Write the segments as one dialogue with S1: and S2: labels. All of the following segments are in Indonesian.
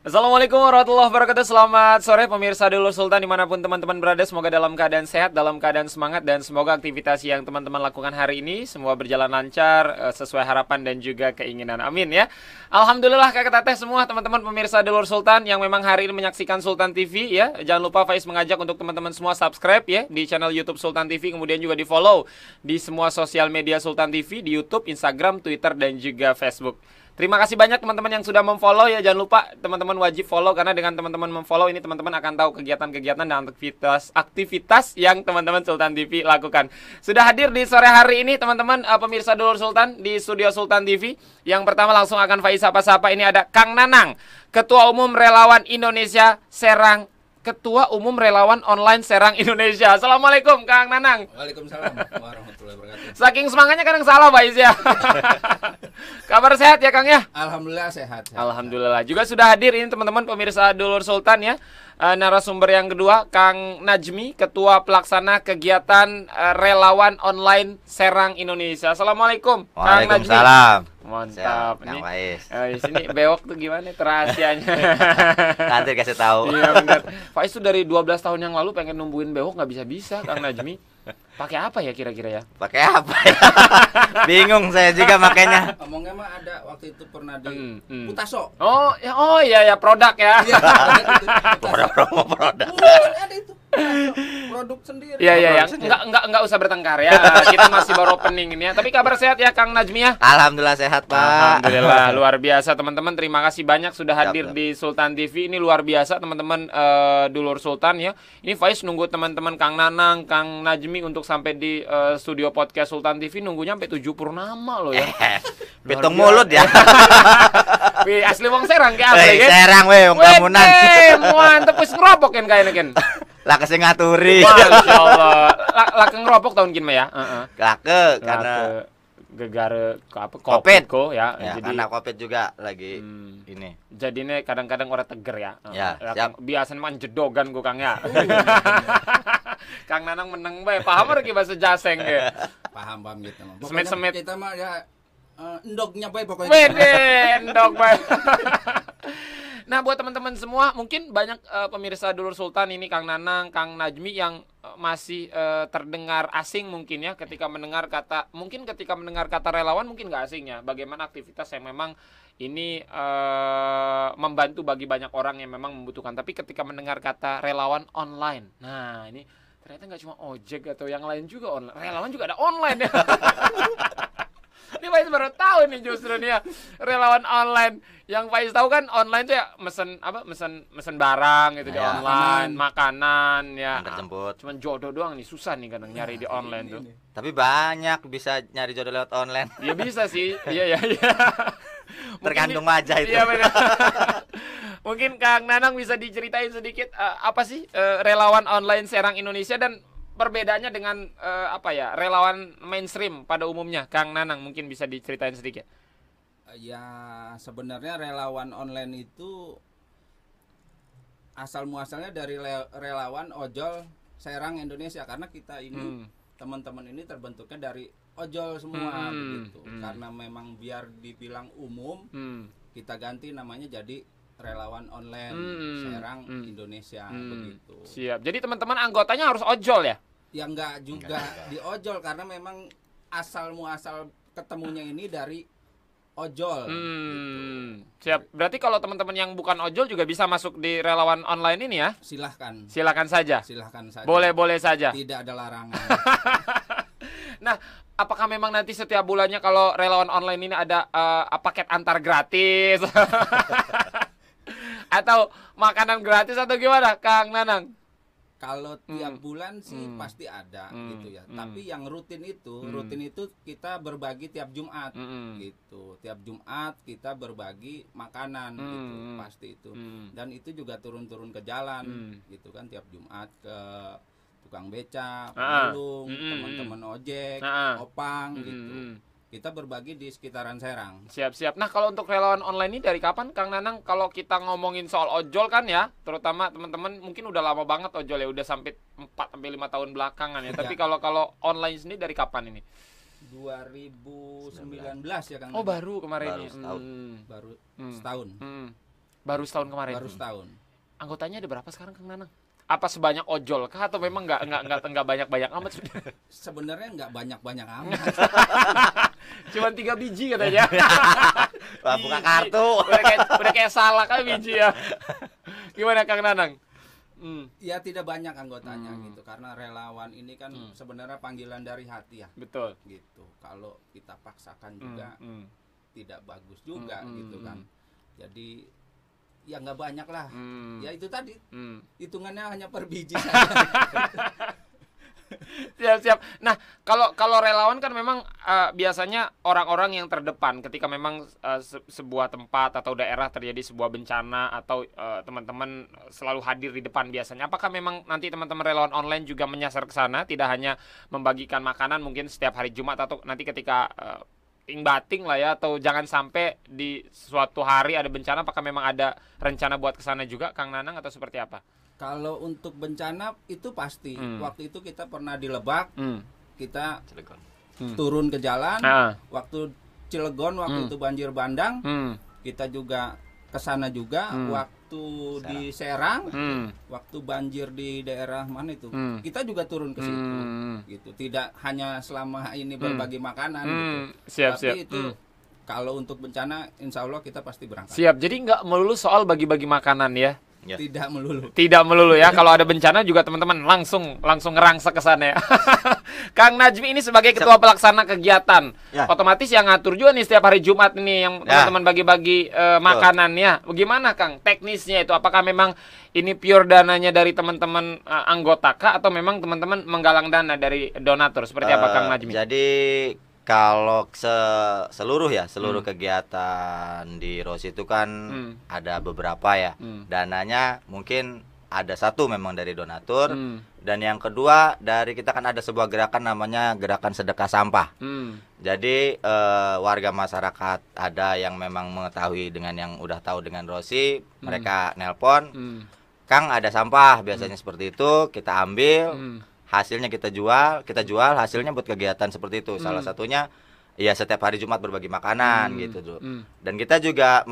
S1: Assalamualaikum warahmatullahi wabarakatuh. Selamat sore pemirsa Dulur Sultan dimanapun teman-teman berada. Semoga dalam keadaan sehat, dalam keadaan semangat, dan semoga aktivitas yang teman-teman lakukan hari ini semua berjalan lancar, sesuai harapan dan juga keinginan. Amin ya. Alhamdulillah kakak teteh semua teman-teman pemirsa Dulur Sultan yang memang hari ini menyaksikan Sultan TV ya. Jangan lupa Faiz mengajak untuk teman-teman semua subscribe ya di channel YouTube Sultan TV, kemudian juga di follow di semua sosial media Sultan TV, di YouTube, Instagram, Twitter, dan juga Facebook. Terima kasih banyak teman-teman yang sudah memfollow ya. Jangan lupa teman-teman wajib follow, karena dengan teman-teman memfollow ini teman-teman akan tahu kegiatan-kegiatan dan aktivitas yang teman-teman Sultan TV lakukan. Sudah hadir di sore hari ini teman-teman pemirsa Dulur Sultan di studio Sultan TV. Yang pertama langsung akan Faiz sapa-sapa. Ini ada Kang Nanang, Ketua Umum Relawan Indonesia Serang, Ketua Umum Relawan Online Serang Indonesia. Assalamualaikum Kang Nanang.
S2: Waalaikumsalam warahmatullahi wabarakatuh.
S1: Saking semangatnya kadang salah Faiz ya. Kabar sehat ya Kang ya?
S2: Alhamdulillah sehat.
S1: Alhamdulillah. Juga sudah hadir ini teman-teman pemirsa Dulur Sultan ya. Narasumber yang kedua Kang Najmi, Ketua Pelaksana Kegiatan Relawan Online Serang Indonesia. Assalamualaikum Kang Najmi.
S3: Waalaikumsalam.
S1: Mantap.
S3: Siap,
S1: Ini di sini bewok tuh gimana rahasianya?
S3: Nanti kasih tahu.
S1: Iya benar. Faiz tuh dari 12 tahun yang lalu pengen numbuhin bewok nggak bisa-bisa Kang Najmi. Pakai apa ya kira-kira ya?
S3: Pakai apa ya? Bingung saya juga makanya.
S2: Ngomongnya mah ada waktu itu pernah di Putaso.
S1: Oh ya produk ya.
S2: Iya,
S3: Promo produk.
S2: ada itu. Produk sendiri.
S1: Iya. Enggak usah bertengkar ya. Kita masih baru opening ini ya. Tapi kabar sehat ya Kang Najmi ya?
S3: Alhamdulillah sehat, Pak.
S1: Alhamdulillah luar biasa teman-teman. Terima kasih banyak sudah hadir
S3: Siap.
S1: di Sultan TV. Ini luar biasa teman-teman Dulur Sultan ya. Ini Faiz nunggu teman-teman Kang Nanang, Kang Najmi untuk sampai di studio podcast Sultan TV, nunggunya sampai 7 purnama loh ya.
S3: Pitung mulut ya.
S1: Wih, asli wong Serang kayak asli kan?
S3: Serang weh, wong Kamunan.
S1: Mantep wis ngeropok kan kayaknya kan.
S3: Lah kesing ngaturi.
S1: Masya Allah. Lah ngeropok tahun gini ya.
S3: Lake karena
S1: gegara apa
S3: Covid
S1: ko ya.
S3: ya,
S1: Jadi
S3: karena Covid juga lagi ini.
S1: jadinya kadang-kadang orang teger ya.
S3: Ya, siap.
S1: Biasanya mah jedogan gua Kang ya. Kang Nanang meneng bae, paham lagi bahasa Jaseng ya.
S2: Paham gitu mah.
S1: Semet-semet.
S2: Kita mah ya endognya bae pokoknya.
S1: Wede, endog bae. Nah, buat teman-teman semua, mungkin banyak pemirsa Dulur Sultan ini Kang Nanang, Kang Najmi yang masih terdengar asing mungkin ya ketika mendengar kata relawan mungkin nggak asing ya. Bagaimana aktivitas yang memang ini membantu bagi banyak orang yang memang membutuhkan. Tapi ketika mendengar kata relawan online, nah ini ternyata nggak cuma ojek atau yang lain juga online. Relawan juga ada online ya. Ini Faiz baru tahu nih justru nih ya, relawan online. Yang Faiz tahu kan online tuh ya mesen barang gitu di
S3: Ya,
S1: online, makanan ya.
S3: Antar jemput.
S1: Cuman jodoh doang nih susah nih kadang nyari di online tuh.
S3: Tapi banyak bisa nyari jodoh lewat online.
S1: Ya bisa sih. Iya.
S3: Tergantung wajah itu.
S1: Iya benar. Mungkin Kang Nanang bisa diceritain sedikit apa sih relawan online Serang Indonesia dan perbedaannya dengan relawan mainstream pada umumnya. Kang Nanang mungkin bisa diceritain sedikit.
S2: Ya sebenarnya relawan online itu asal muasalnya dari relawan ojol Serang Indonesia, karena kita ini teman-teman ini terbentuknya dari ojol semua begitu. Karena memang biar dibilang umum, kita ganti namanya jadi relawan online Serang Indonesia begitu.
S1: Siap. Jadi teman-teman anggotanya harus ojol ya?
S2: Ya enggak juga di ojol, karena memang asal muasal ketemunya ini dari ojol. Gitu.
S1: Siap. Berarti kalau teman-teman yang bukan ojol juga bisa masuk di relawan online ini ya?
S2: Silakan
S1: saja.
S2: Silakan saja.
S1: Boleh saja.
S2: Tidak ada larangan.
S1: Nah, apakah memang nanti setiap bulannya kalau relawan online ini ada paket antar gratis? Atau makanan gratis atau gimana, Kang Nanang?
S2: Kalau tiap bulan sih pasti ada gitu ya. Tapi yang rutin itu kita berbagi tiap Jumat gitu. Tiap Jumat kita berbagi makanan gitu, pasti itu. Dan itu juga turun-turun ke jalan gitu kan, tiap Jumat ke tukang beca, pemulung, teman-teman ojek, opang gitu. Kita berbagi di sekitaran Serang.
S1: Siap. Nah, kalau untuk relawan online ini dari kapan, Kang Nanang? Kalau kita ngomongin soal ojol kan ya, terutama teman-teman mungkin udah lama banget ojol ya, udah sampai 4 sampai 5 tahun belakangan ya. Tapi kalau online sendiri dari kapan ini?
S2: 2019 ya Kang.
S1: Oh, baru kemarin
S3: Baru
S1: ini.
S3: setahun.
S2: Baru setahun.
S1: Baru setahun kemarin.
S2: Baru setahun.
S1: Anggotanya ada berapa sekarang Kang Nanang? Apa sebanyak ojol kah atau memang nggak banyak amat sudah?
S2: Sebenarnya nggak banyak amat.
S1: Cuma 3 biji katanya.
S3: Wah, buka kartu.
S1: Udah kayak salah kan biji ya. Gimana Kang Nanang?
S2: Ya tidak banyak anggotanya gitu, karena relawan ini kan sebenarnya panggilan dari hati ya.
S1: Betul.
S2: Gitu. Kalau kita paksakan juga tidak bagus juga gitu kan. Jadi ya nggak banyak lah. Ya itu tadi hitungannya hanya per biji saja.
S1: Siap. Nah, kalau relawan kan memang biasanya orang-orang yang terdepan ketika memang sebuah tempat atau daerah terjadi sebuah bencana atau teman-teman selalu hadir di depan biasanya. Apakah memang nanti teman-teman relawan online juga menyasar ke sana, tidak hanya membagikan makanan mungkin setiap hari Jumat atau nanti ketika bating lah ya, atau jangan sampai di suatu hari ada bencana, apakah memang ada rencana buat ke sana juga Kang Nanang atau seperti apa?
S2: Kalau untuk bencana itu pasti. Waktu itu kita pernah di Lebak, kita turun ke jalan. Waktu Cilegon, waktu itu banjir bandang, kita juga ke sana juga. Waktu di Serang, waktu banjir di daerah mana itu, kita juga turun ke situ. Gitu. Tidak hanya selama ini berbagi makanan gitu. Tapi itu kalau untuk bencana, insya Allah kita pasti berangkat.
S1: Siap. Jadi nggak melulu soal bagi-bagi makanan ya.
S3: Ya.
S2: Tidak
S1: melulu ya. Kalau ada bencana juga teman-teman langsung ngerangsek ke sana ya. Kang Najmi ini sebagai ketua pelaksana kegiatan, otomatis yang ngatur juga nih setiap hari Jumat ini yang teman-teman bagi-bagi makanannya. Bagaimana Kang teknisnya itu? Apakah memang ini pure dananya dari teman-teman anggota kah atau memang teman-teman menggalang dana dari donatur? Seperti apa Kang Najmi?
S3: Jadi kalau seluruh kegiatan di Rosi itu kan ada beberapa ya. Dananya mungkin ada satu memang dari donatur, dan yang kedua dari kita kan ada sebuah gerakan namanya gerakan sedekah sampah. Jadi warga masyarakat ada yang memang mengetahui dengan yang udah tahu dengan Rosi, mereka nelpon, Kang ada sampah, biasanya seperti itu, kita ambil. Hasilnya kita jual hasilnya buat kegiatan seperti itu. Salah satunya ya setiap hari Jumat berbagi makanan gitu tuh. Dan kita juga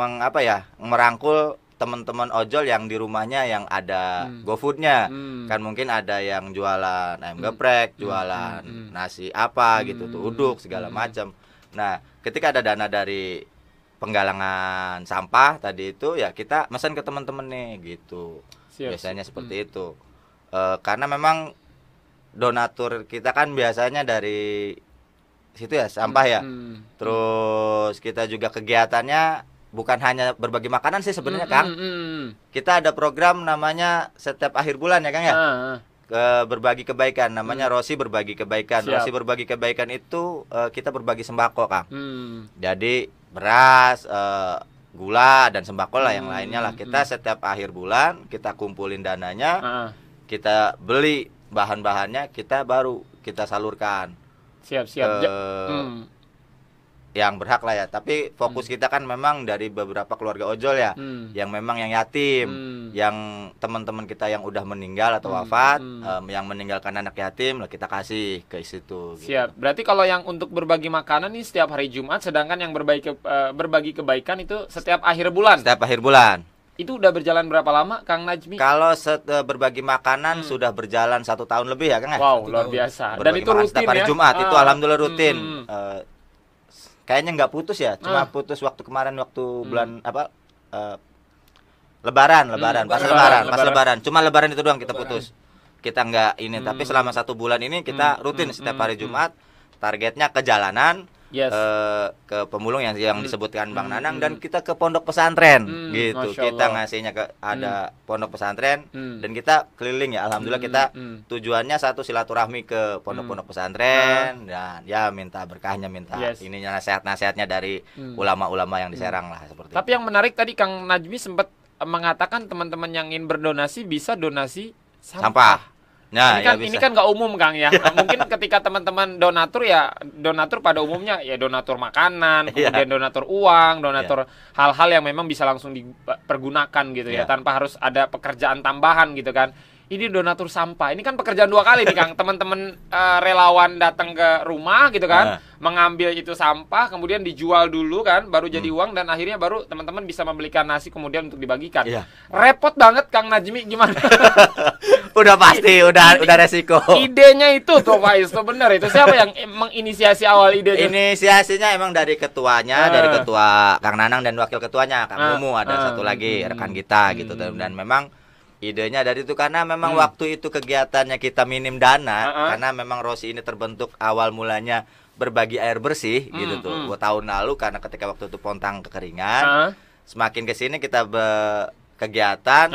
S3: merangkul teman-teman ojol yang di rumahnya yang ada GoFood-nya. Kan mungkin ada yang jualan ayam geprek, jualan nasi apa gitu tuh, uduk segala macam. Nah, ketika ada dana dari penggalangan sampah tadi itu ya kita pesan ke teman-teman nih gitu. Biasanya seperti itu. Karena memang donatur kita kan biasanya dari situ ya, sampah ya. Terus kita juga kegiatannya bukan hanya berbagi makanan sih sebenarnya Kang. Kita ada program namanya setiap akhir bulan ya Kang ya. Berbagi kebaikan, namanya Rosi Berbagi Kebaikan. Rosi Berbagi Kebaikan itu kita berbagi sembako Kang. Jadi beras, gula dan sembako lah yang lainnya lah. Kita setiap akhir bulan kita kumpulin dananya, kita beli bahan-bahannya, kita salurkan yang berhak lah ya. Tapi fokus kita kan memang dari beberapa keluarga ojol ya, yang memang yang yatim, yang teman-teman kita yang udah meninggal atau wafat, yang meninggalkan anak yatim lah kita kasih ke situ.
S1: Siap. Gitu. Berarti kalau yang untuk berbagi makanan ini setiap hari Jumat, sedangkan yang berbagi kebaikan itu setiap akhir bulan.
S3: Setiap akhir bulan.
S1: Itu udah berjalan berapa lama Kang Najmi?
S3: Kalau berbagi makanan sudah berjalan 1 tahun lebih ya Kang.
S1: Wow, luar biasa. Dan itu rutin
S3: setiap hari
S1: ya?
S3: Jumat itu alhamdulillah rutin. Kayaknya nggak putus ya, cuma putus waktu kemarin waktu bulan Lebaran. Pas Lebaran. Cuma Lebaran itu doang kita putus. Kita nggak ini, tapi selama 1 bulan ini kita rutin setiap hari Jumat. Targetnya ke jalanan. Ke pemulung yang disebutkan Bang Nanang, dan kita ke pondok pesantren gitu. Kita ngasihnya ke ada pondok pesantren dan kita keliling ya. Alhamdulillah kita tujuannya satu, silaturahmi ke pondok-pondok pesantren dan ya minta berkahnya, minta ininya nasihat-nasihatnya dari ulama-ulama yang di Serang lah seperti.
S1: Tapi yang menarik tadi Kang Najmi sempat mengatakan teman-teman yang ingin berdonasi bisa donasi sampah. Nah, ini kan nggak umum Kang ya. Mungkin ketika teman-teman donatur pada umumnya ya donatur makanan, kemudian donatur uang, donatur hal-hal yang memang bisa langsung dipergunakan gitu ya, tanpa harus ada pekerjaan tambahan gitu kan. ini donatur sampah. Ini kan pekerjaan 2 kali nih Kang. Teman-teman relawan datang ke rumah gitu kan, mengambil itu sampah, kemudian dijual dulu kan, baru jadi uang, dan akhirnya baru teman-teman bisa membelikan nasi kemudian untuk dibagikan. Repot banget Kang Najmi, gimana?
S3: Udah pasti, udah resiko.
S1: Idenya itu tuh Pak Is, tuh bener itu. Siapa yang menginisiasi awal idenya?
S3: Inisiasinya emang dari ketuanya, dari ketua Kang Nanang dan wakil ketuanya Kang Mumu, ada satu lagi rekan kita gitu. Dan memang idenya dari itu karena memang waktu itu kegiatannya kita minim dana, karena memang Rosi ini terbentuk awal mulanya berbagi air bersih gitu tuh. Tahun lalu karena ketika waktu itu Pontang kekeringan, semakin kesini kita kegiatan,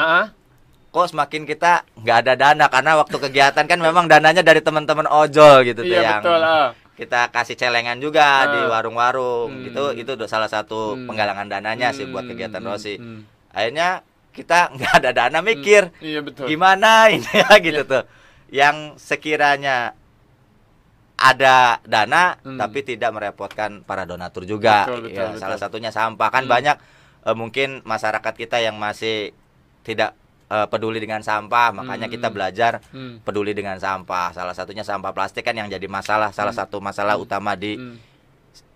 S3: kok semakin kita nggak ada dana karena waktu kegiatan kan memang dananya dari teman-teman ojol gitu tuh yang
S1: betul,
S3: kita kasih celengan juga di warung-warung gitu. Itu salah satu penggalangan dananya sih buat kegiatan Rosi. Akhirnya kita nggak ada dana, mikir gimana ini ya gitu tuh, yang sekiranya ada dana tapi tidak merepotkan para donatur juga. Betul. Salah satunya sampah kan banyak mungkin masyarakat kita yang masih tidak peduli dengan sampah, makanya kita belajar peduli dengan sampah. Salah satunya sampah plastik kan yang jadi masalah, salah satu masalah utama di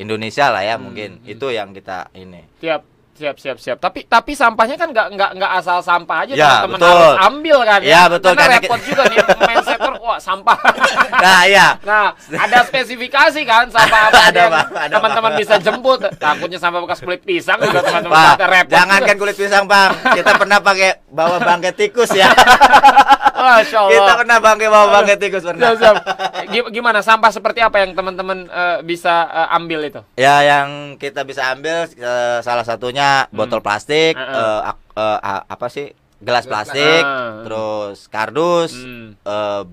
S3: Indonesia lah ya, mungkin itu yang kita ini.
S1: Siap. Tapi sampahnya kan nggak asal sampah aja,
S3: ya,
S1: teman-teman harus ambil kan
S3: ya. Betul,
S1: karena repot juga nih main sektor, wah sampah. Nah, ada spesifikasi kan sampah apa aja teman-teman bisa jemput. Takutnya sampah bekas kulit pisang juga teman-teman repot.
S3: Jangankan kulit pisang, Bang. Kita pernah bawa bangkai tikus ya.
S1: Masya Allah.
S3: Kita pernah bawa bangkai tikus pernah.
S1: Gimana sampah seperti apa yang teman-teman bisa ambil itu?
S3: Ya, yang kita bisa ambil salah satunya botol plastik, apa sih, gelas plastik, terus kardus,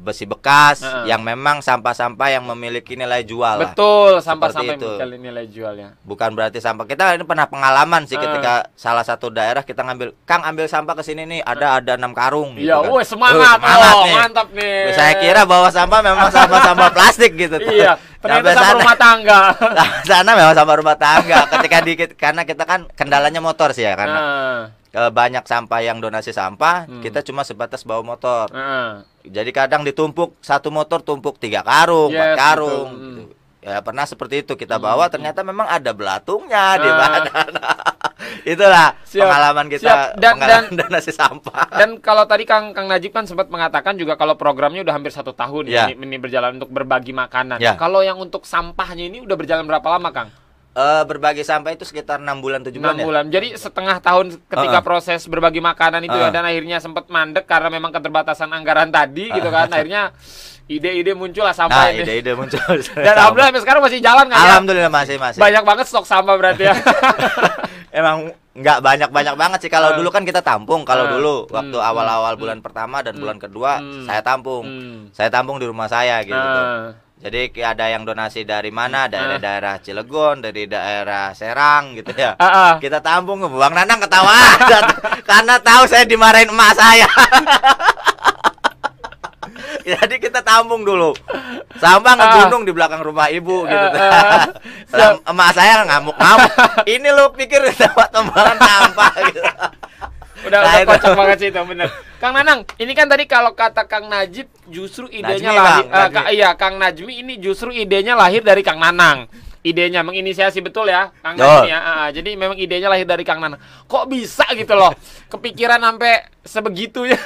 S3: besi bekas, yang memang sampah-sampah yang memiliki nilai jual.
S1: Betul, sampah-sampah yang memiliki nilai jual ya.
S3: Bukan berarti sampah. Kita ini pernah pengalaman sih ketika salah satu daerah kita ngambil, Kang ambil sampah ke sini nih, ada 6 karung.
S1: Iya,
S3: gitu kan.
S1: Semangat nih. Mantap nih.
S3: Saya kira bawa sampah memang sampah plastik gitu.
S1: Iya. Ternyata sampah rumah tangga.
S3: Sana memang sampah rumah tangga. Karena kita kan kendalanya motor sih ya, karena banyak sampah yang donasi sampah, kita cuma sebatas bawa motor. Jadi kadang ditumpuk, satu motor tumpuk 3 karung, 4 karung. Gitu. Ya pernah seperti itu kita bawa, ternyata memang ada belatungnya di badan. Itulah pengalaman kita pengalaman donasi sampah.
S1: Dan kalau tadi Kang Najib kan sempat mengatakan juga kalau programnya udah hampir 1 tahun ini berjalan untuk berbagi makanan. Kalau yang untuk sampahnya ini udah berjalan berapa lama, Kang?
S3: Berbagi sampah itu sekitar 6 bulan 7 bulan.
S1: 6 bulan. Jadi setengah tahun ketika proses berbagi makanan itu ya, dan akhirnya sempat mandek karena memang keterbatasan anggaran tadi gitu kan. Akhirnya ide-ide muncul lah sampah ini.
S3: Ide-ide muncul.
S1: Dan alhamdulillah sampai sekarang masih jalan kan?
S3: Alhamdulillah masih.
S1: Banyak banget stok sampah berarti ya.
S3: Emang nggak banyak banget sih. Kalau dulu kan kita tampung. Kalau dulu waktu awal-awal bulan pertama dan bulan kedua saya tampung. Saya tampung di rumah saya gitu. Jadi ada yang donasi dari mana, dari daerah Cilegon, dari daerah Serang gitu ya. Kita tampung, Bang Nanang ketawa karena tahu saya dimarahin emak saya. Jadi kita tampung dulu. Sampah ngegunung di belakang rumah ibu gitu. Emak saya ngamuk-ngamuk. Ini lu pikir tembakan sampah gitu.
S1: Udah kocak banget sih itu, bener. Kang Nanang, ini kan tadi kalau kata Kang Najib justru idenya lahir, Kang Najmi ini justru idenya lahir dari Kang Nanang. Idenya menginisiasi betul ya, Kang Najmi ya. Jadi memang idenya lahir dari Kang Nanang. Kok bisa gitu loh, kepikiran sampai sebegitunya?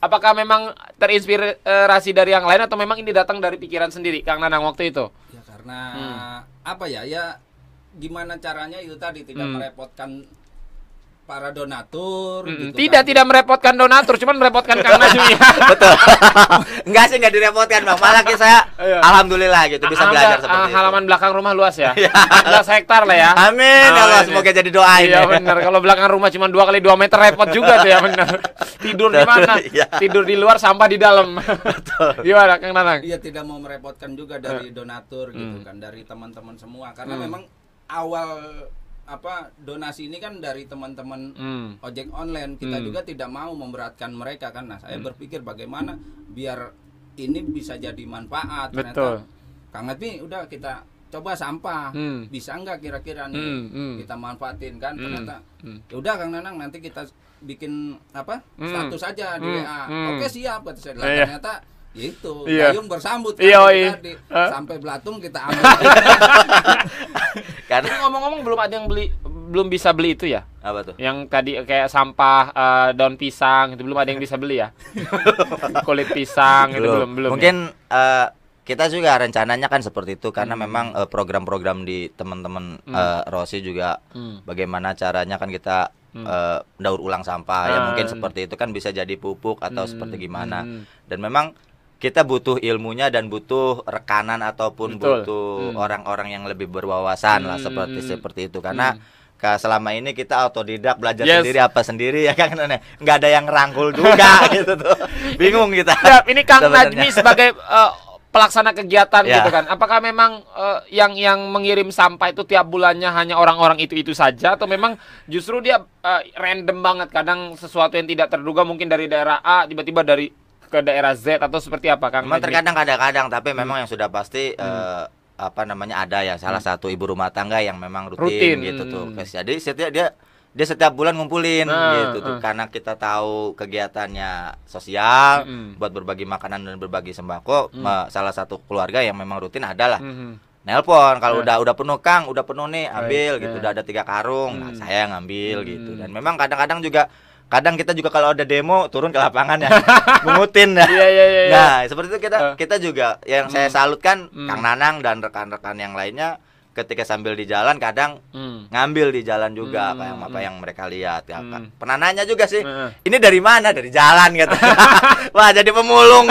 S1: Apakah memang terinspirasi dari yang lain atau memang ini datang dari pikiran sendiri, Kang Nanang waktu itu?
S2: Ya karena apa ya gimana caranya itu tadi tidak merepotkan para donatur gitu
S1: tidak merepotkan donatur, cuman merepotkan Kang Najmi.
S3: Betul. Enggak sih, enggak direpotkan, Bang. Malah saya alhamdulillah gitu bisa belajar seperti itu.
S1: Halaman belakang rumah luas ya. 14 hektar lah ya.
S3: Amin. Allah semoga jadi doa ini.
S1: Iya benar. Kalau belakang rumah cuma 2 kali 2 meter repot juga tuh ya, benar. Tidur di mana? Tidur di luar, sampah di dalam. Betul. Gimana Kang Nanang?
S2: Iya, tidak mau merepotkan juga dari donatur gitu kan, dari teman-teman semua karena memang awal donasi ini kan dari teman-teman ojek online. Kita juga tidak mau memberatkan mereka kan. Nah, saya berpikir bagaimana biar ini bisa jadi manfaat.
S1: Betul.
S2: Kang Najmi udah kita coba sampah bisa nggak kira-kira nih kita manfaatin kan, ternyata ya udah Kang Nanang nanti kita bikin apa status aja di WA. Oke siap kata saya. Ternyata ya itu gayung bersambut kan, tadi sampai belatung kita ambil.
S1: Karena ngomong-ngomong belum bisa beli itu ya?
S3: Apa tuh?
S1: Yang tadi kayak sampah daun pisang itu belum ada yang bisa beli ya? Kulit pisang itu belum.
S3: Mungkin kita juga rencananya kan seperti itu karena memang program-program di teman-teman Rosi juga bagaimana caranya kan kita daur ulang sampah ya mungkin seperti itu kan bisa jadi pupuk atau seperti gimana. Dan memang kita butuh ilmunya dan butuh rekanan ataupun butuh orang-orang yang lebih berwawasan lah seperti itu karena selama ini kita autodidak belajar sendiri apa sendiri ya kan, nggak ada yang rangkul juga gitu tuh, bingung kita.
S1: Ya, ini Kang Najmi sebagai pelaksana kegiatan gitu kan, apakah memang yang mengirim sampah itu tiap bulannya hanya orang-orang itu saja atau memang justru dia random banget, kadang sesuatu yang tidak terduga mungkin dari daerah A tiba-tiba dari ke daerah Z atau seperti apa Kang?
S3: Memang terkadang kadang-kadang tapi memang yang sudah pasti apa namanya ada ya salah satu ibu rumah tangga yang memang rutin gitu tuh. Jadi dia setiap bulan ngumpulin gitu tuh karena kita tahu kegiatannya sosial buat berbagi makanan dan berbagi sembako. Salah satu keluarga yang memang rutin adalah nelpon kalau udah penuh Kang, udah penuh nih ambil gitu, udah ada 3 karung. Nah, saya ngambil gitu. Dan memang kadang-kadang juga kita juga kalau ada demo turun ke lapangan ya mengutin ya. Nah seperti itu kita juga yang saya salutkan Kang Nanang dan rekan-rekan yang lainnya ketika sambil di jalan kadang ngambil di jalan juga kayak apa yang mereka lihat ya. Pernah nanya juga sih ini dari mana, dari jalan gitu. Wah jadi pemulung.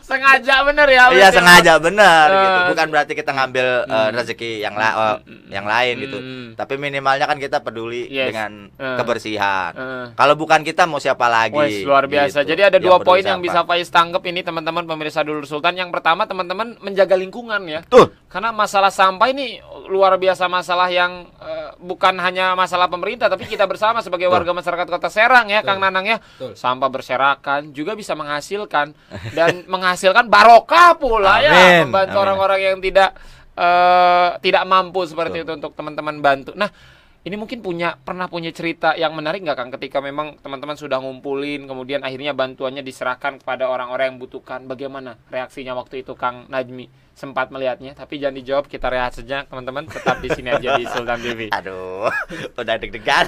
S1: Sengaja bener ya?
S3: Iya sengaja bener gitu. Bukan berarti kita ngambil rezeki yang lain gitu. Tapi minimalnya kan kita peduli dengan kebersihan. Kalau bukan kita mau siapa lagi?
S1: Luar biasa. Gitu. Jadi ada 2 poin yang bisa Faiz tangkep ini teman-teman pemirsa Dulur Sultan. Yang pertama teman-teman menjaga lingkungan ya. Karena masalah sampah ini luar biasa, masalah yang bukan hanya masalah pemerintah tapi kita bersama sebagai warga masyarakat Kota Serang ya Kang Nanang ya. Sampah berserakan juga bisa menghasilkan dan menghasilkan barokah pula ya, membantu orang-orang yang tidak mampu seperti itu untuk teman-teman bantu. Nah, ini mungkin pernah punya cerita yang menarik nggak Kang ketika memang teman-teman sudah ngumpulin kemudian akhirnya bantuannya diserahkan kepada orang-orang yang butuhkan. Bagaimana reaksinya waktu itu Kang Najmi? Sempat melihatnya, tapi jangan dijawab, kita rehat saja teman-teman, tetap di sini aja di Sultan TV.
S3: Aduh, udah deg-degan.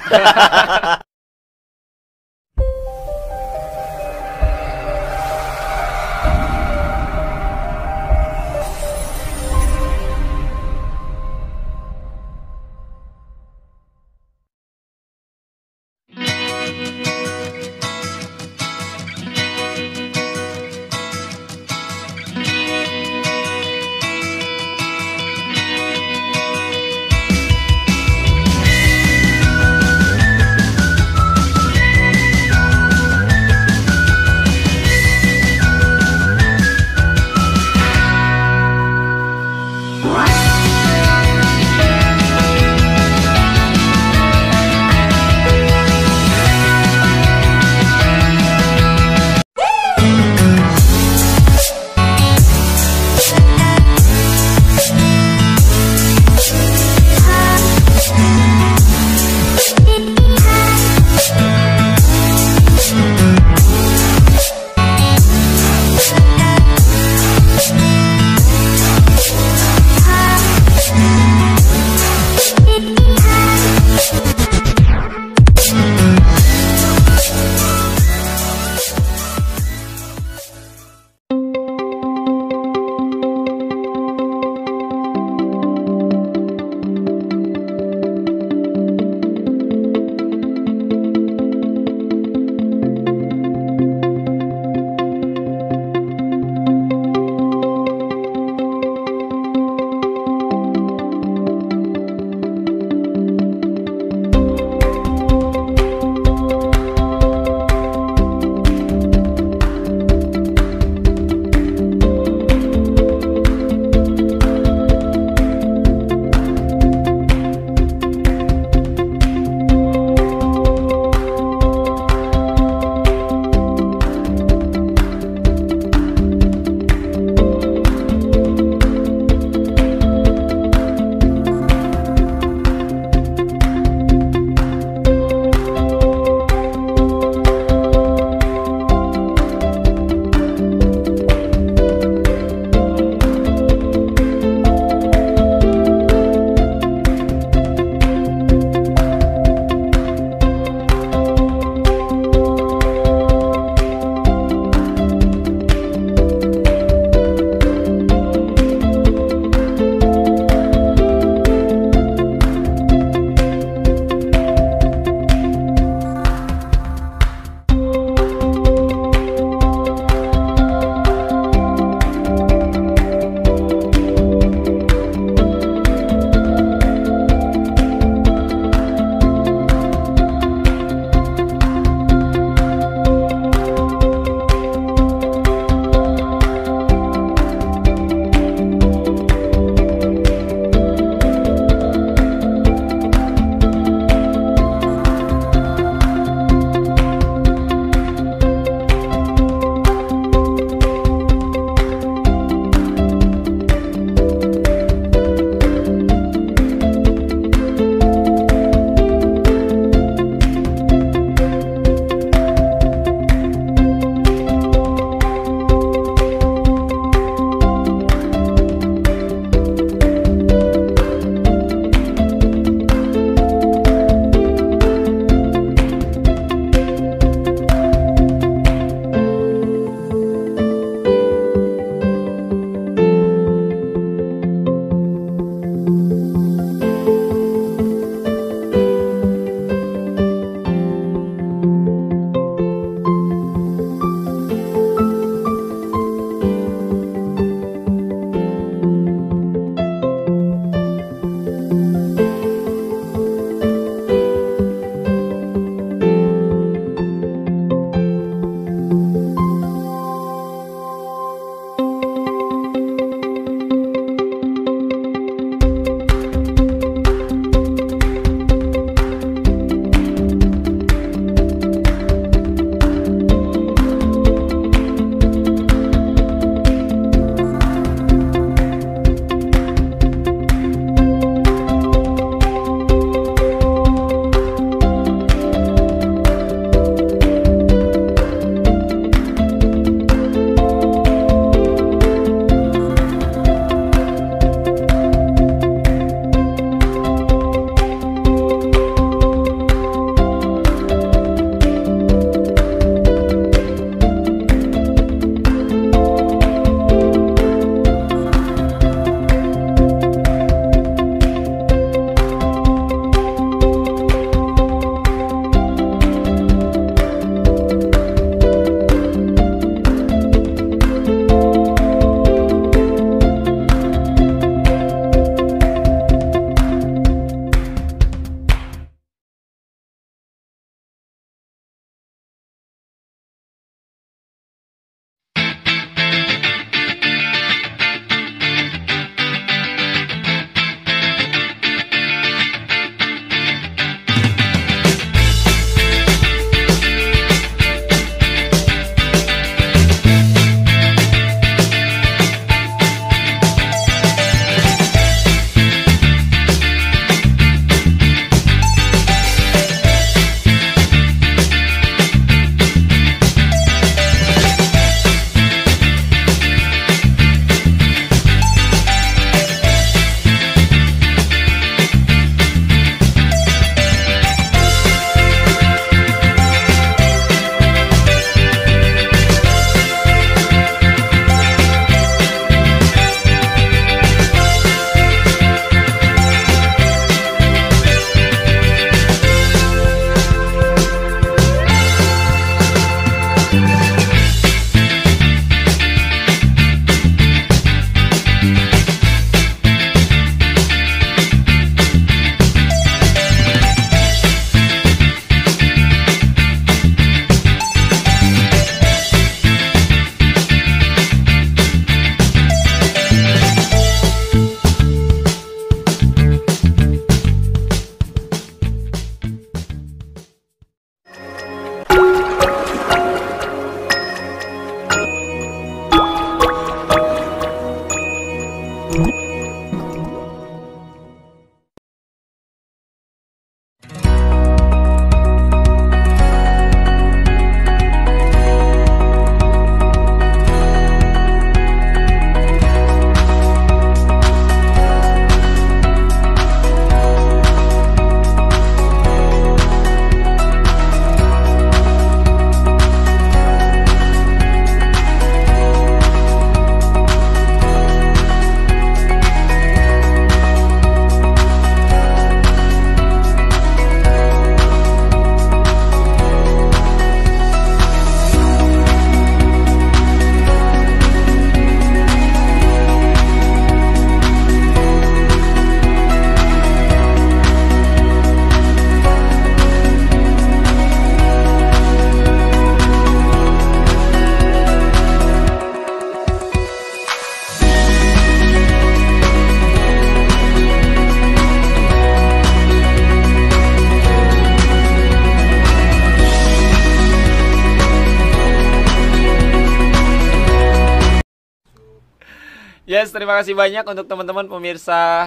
S1: Yes, terima kasih banyak untuk teman-teman pemirsa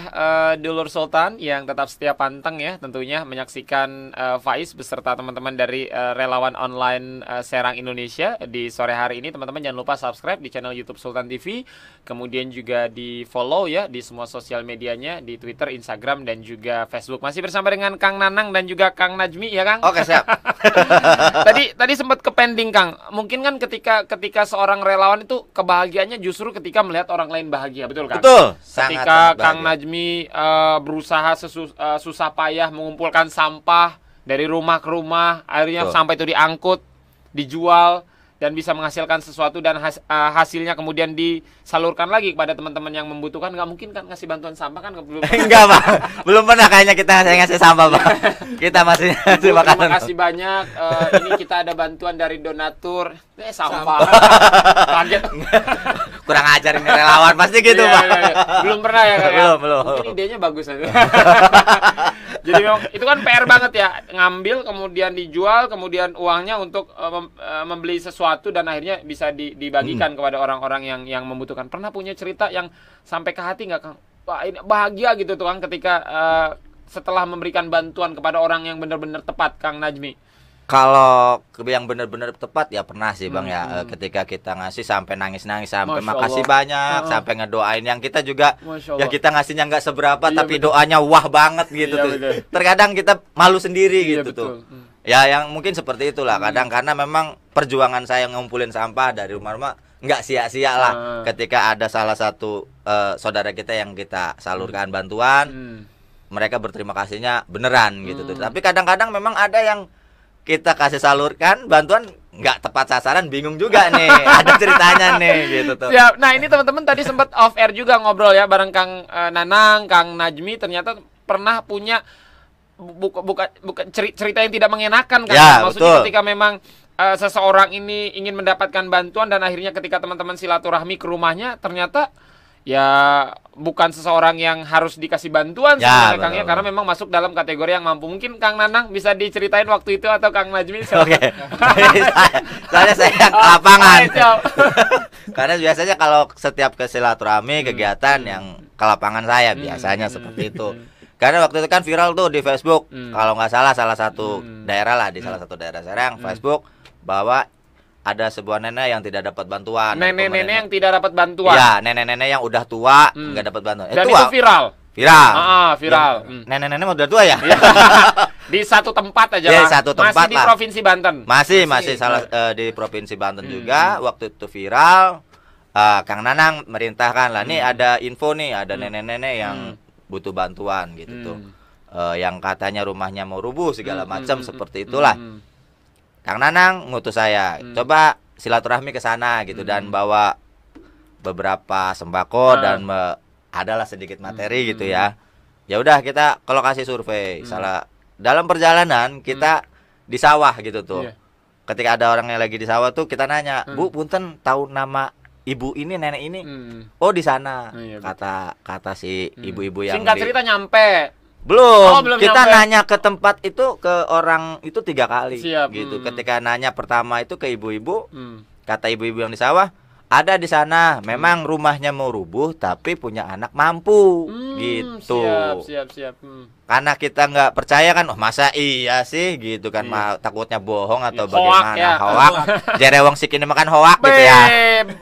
S1: Dulur Sultan yang tetap setia panteng ya, tentunya menyaksikan Faiz beserta teman-teman dari relawan online Serang Indonesia di sore hari ini. Teman-teman jangan lupa subscribe di channel YouTube Sultan TV, kemudian juga di follow ya di semua sosial medianya, di Twitter, Instagram, dan juga Facebook. Masih bersama dengan Kang Nanang dan juga Kang Najmi ya, Kang?
S3: Oke, siap.
S1: Tadi sempat ke pending, Kang. Mungkin kan ketika seorang relawan itu kebahagiaannya justru ketika melihat orang lain bahagia, betul kan?
S3: Betul.
S1: Ketika Kang Najmi berusaha susah payah mengumpulkan sampah dari rumah ke rumah, akhirnya sampai itu diangkut, dijual, dan bisa menghasilkan sesuatu, dan hasilnya kemudian disalurkan lagi kepada teman-teman yang membutuhkan. Nggak mungkin kan ngasih bantuan sampah kan?
S3: Enggak, Pak. Belum pernah kayaknya saya ngasih sampah, Pak. Kita masih
S1: terima kasih banyak. Ini kita ada bantuan dari donatur. Sampah. Kaget.
S3: Kurang ajar ini relawan pasti gitu, Pak.
S1: Belum pernah ya, Kak?
S3: Belum.
S1: Mungkin idenya bagus aja. Jadi memang itu kan PR banget ya, ngambil kemudian dijual, kemudian uangnya untuk membeli sesuatu dan akhirnya bisa dibagikan kepada orang-orang yang membutuhkan. Pernah punya cerita yang sampai ke hati nggak, Kang? Wah, ini bahagia gitu tuh, Kang, ketika setelah memberikan bantuan kepada orang yang benar-benar tepat, Kang Najmi.
S3: Kalau yang benar-benar tepat ya pernah sih, Bang, ya. Ketika kita ngasih sampai nangis-nangis, sampai makasih banyak, sampai ngedoain yang kita juga ya kita ngasihnya nggak seberapa, tapi doanya wah banget gitu tuh. Terkadang kita malu sendiri gitu tuh. Ya yang mungkin seperti itulah kadang, karena memang perjuangan saya ngumpulin sampah dari rumah-rumah nggak sia-sia lah. Ketika ada salah satu saudara kita yang kita salurkan bantuan, mereka berterima kasihnya beneran gitu tuh. Tapi kadang-kadang memang ada yang kita kasih salurkan bantuan nggak tepat sasaran, bingung juga nih. Ada ceritanya nih gitu tuh.
S1: Siap. Nah ini teman-teman tadi sempat off air juga ngobrol ya bareng Kang Nanang, Kang Najmi, ternyata pernah punya bukan cerita yang tidak mengenakan kan?
S3: Ya,
S1: maksudnya ketika memang seseorang ini ingin mendapatkan bantuan dan akhirnya ketika teman-teman silaturahmi ke rumahnya, ternyata ya bukan seseorang yang harus dikasih bantuan sebenarnya, Kang, ya, karena memang masuk dalam kategori yang mampu. Mungkin Kang Nanang bisa diceritain waktu itu, atau Kang Najmi?
S3: Oke. Soalnya saya yang ke lapangan. Karena biasanya kalau setiap ke silaturahmi kegiatan yang ke lapangan saya biasanya seperti itu. Karena waktu itu kan viral tuh di Facebook, kalau nggak salah satu daerah lah, di salah satu daerah Serang, Facebook, bahwa ada sebuah nenek yang tidak dapat bantuan.
S1: Nenek-nenek yang tidak dapat bantuan.
S3: Ya, nenek-nenek yang udah tua nggak dapat bantuan.
S1: Dan itu viral. Viral.
S3: Nenek-nenek udah tua ya?
S1: Di satu tempat aja.
S3: Ya, satu tempat
S1: masih di Provinsi Banten.
S3: Masih salah di Provinsi Banten juga. Waktu itu viral. Kang Nanang merintahkan lah, nih ada info nih, ada nenek-nenek yang butuh bantuan gitu tuh. Yang katanya rumahnya mau rubuh segala macam seperti itulah. Kang Nanang ngutus saya, coba silaturahmi ke sana gitu, dan bawa beberapa sembako dan adalah sedikit materi gitu ya. Ya udah kita ke lokasi survei. Dalam perjalanan kita di sawah gitu tuh. Ketika ada orang yang lagi di sawah tuh kita nanya, "Bu, punten tahu nama ibu ini, nenek ini?" "Oh, di sana." Kata si ibu-ibu yang
S1: singkat cerita nyampe.
S3: Belum kita nyampe. Nanya ke tempat itu, ke orang itu 3 kali. Siap. Gitu. Ketika nanya pertama itu ke ibu-ibu, kata ibu-ibu yang di sawah, ada di sana, memang rumahnya mau rubuh tapi punya anak mampu. Gitu.
S1: Siap.
S3: Karena kita nggak percaya kan, oh masa iya sih gitu kan, takutnya bohong atau bagaimana. Hoak. Jere wong sikini makan hoak gitu ya.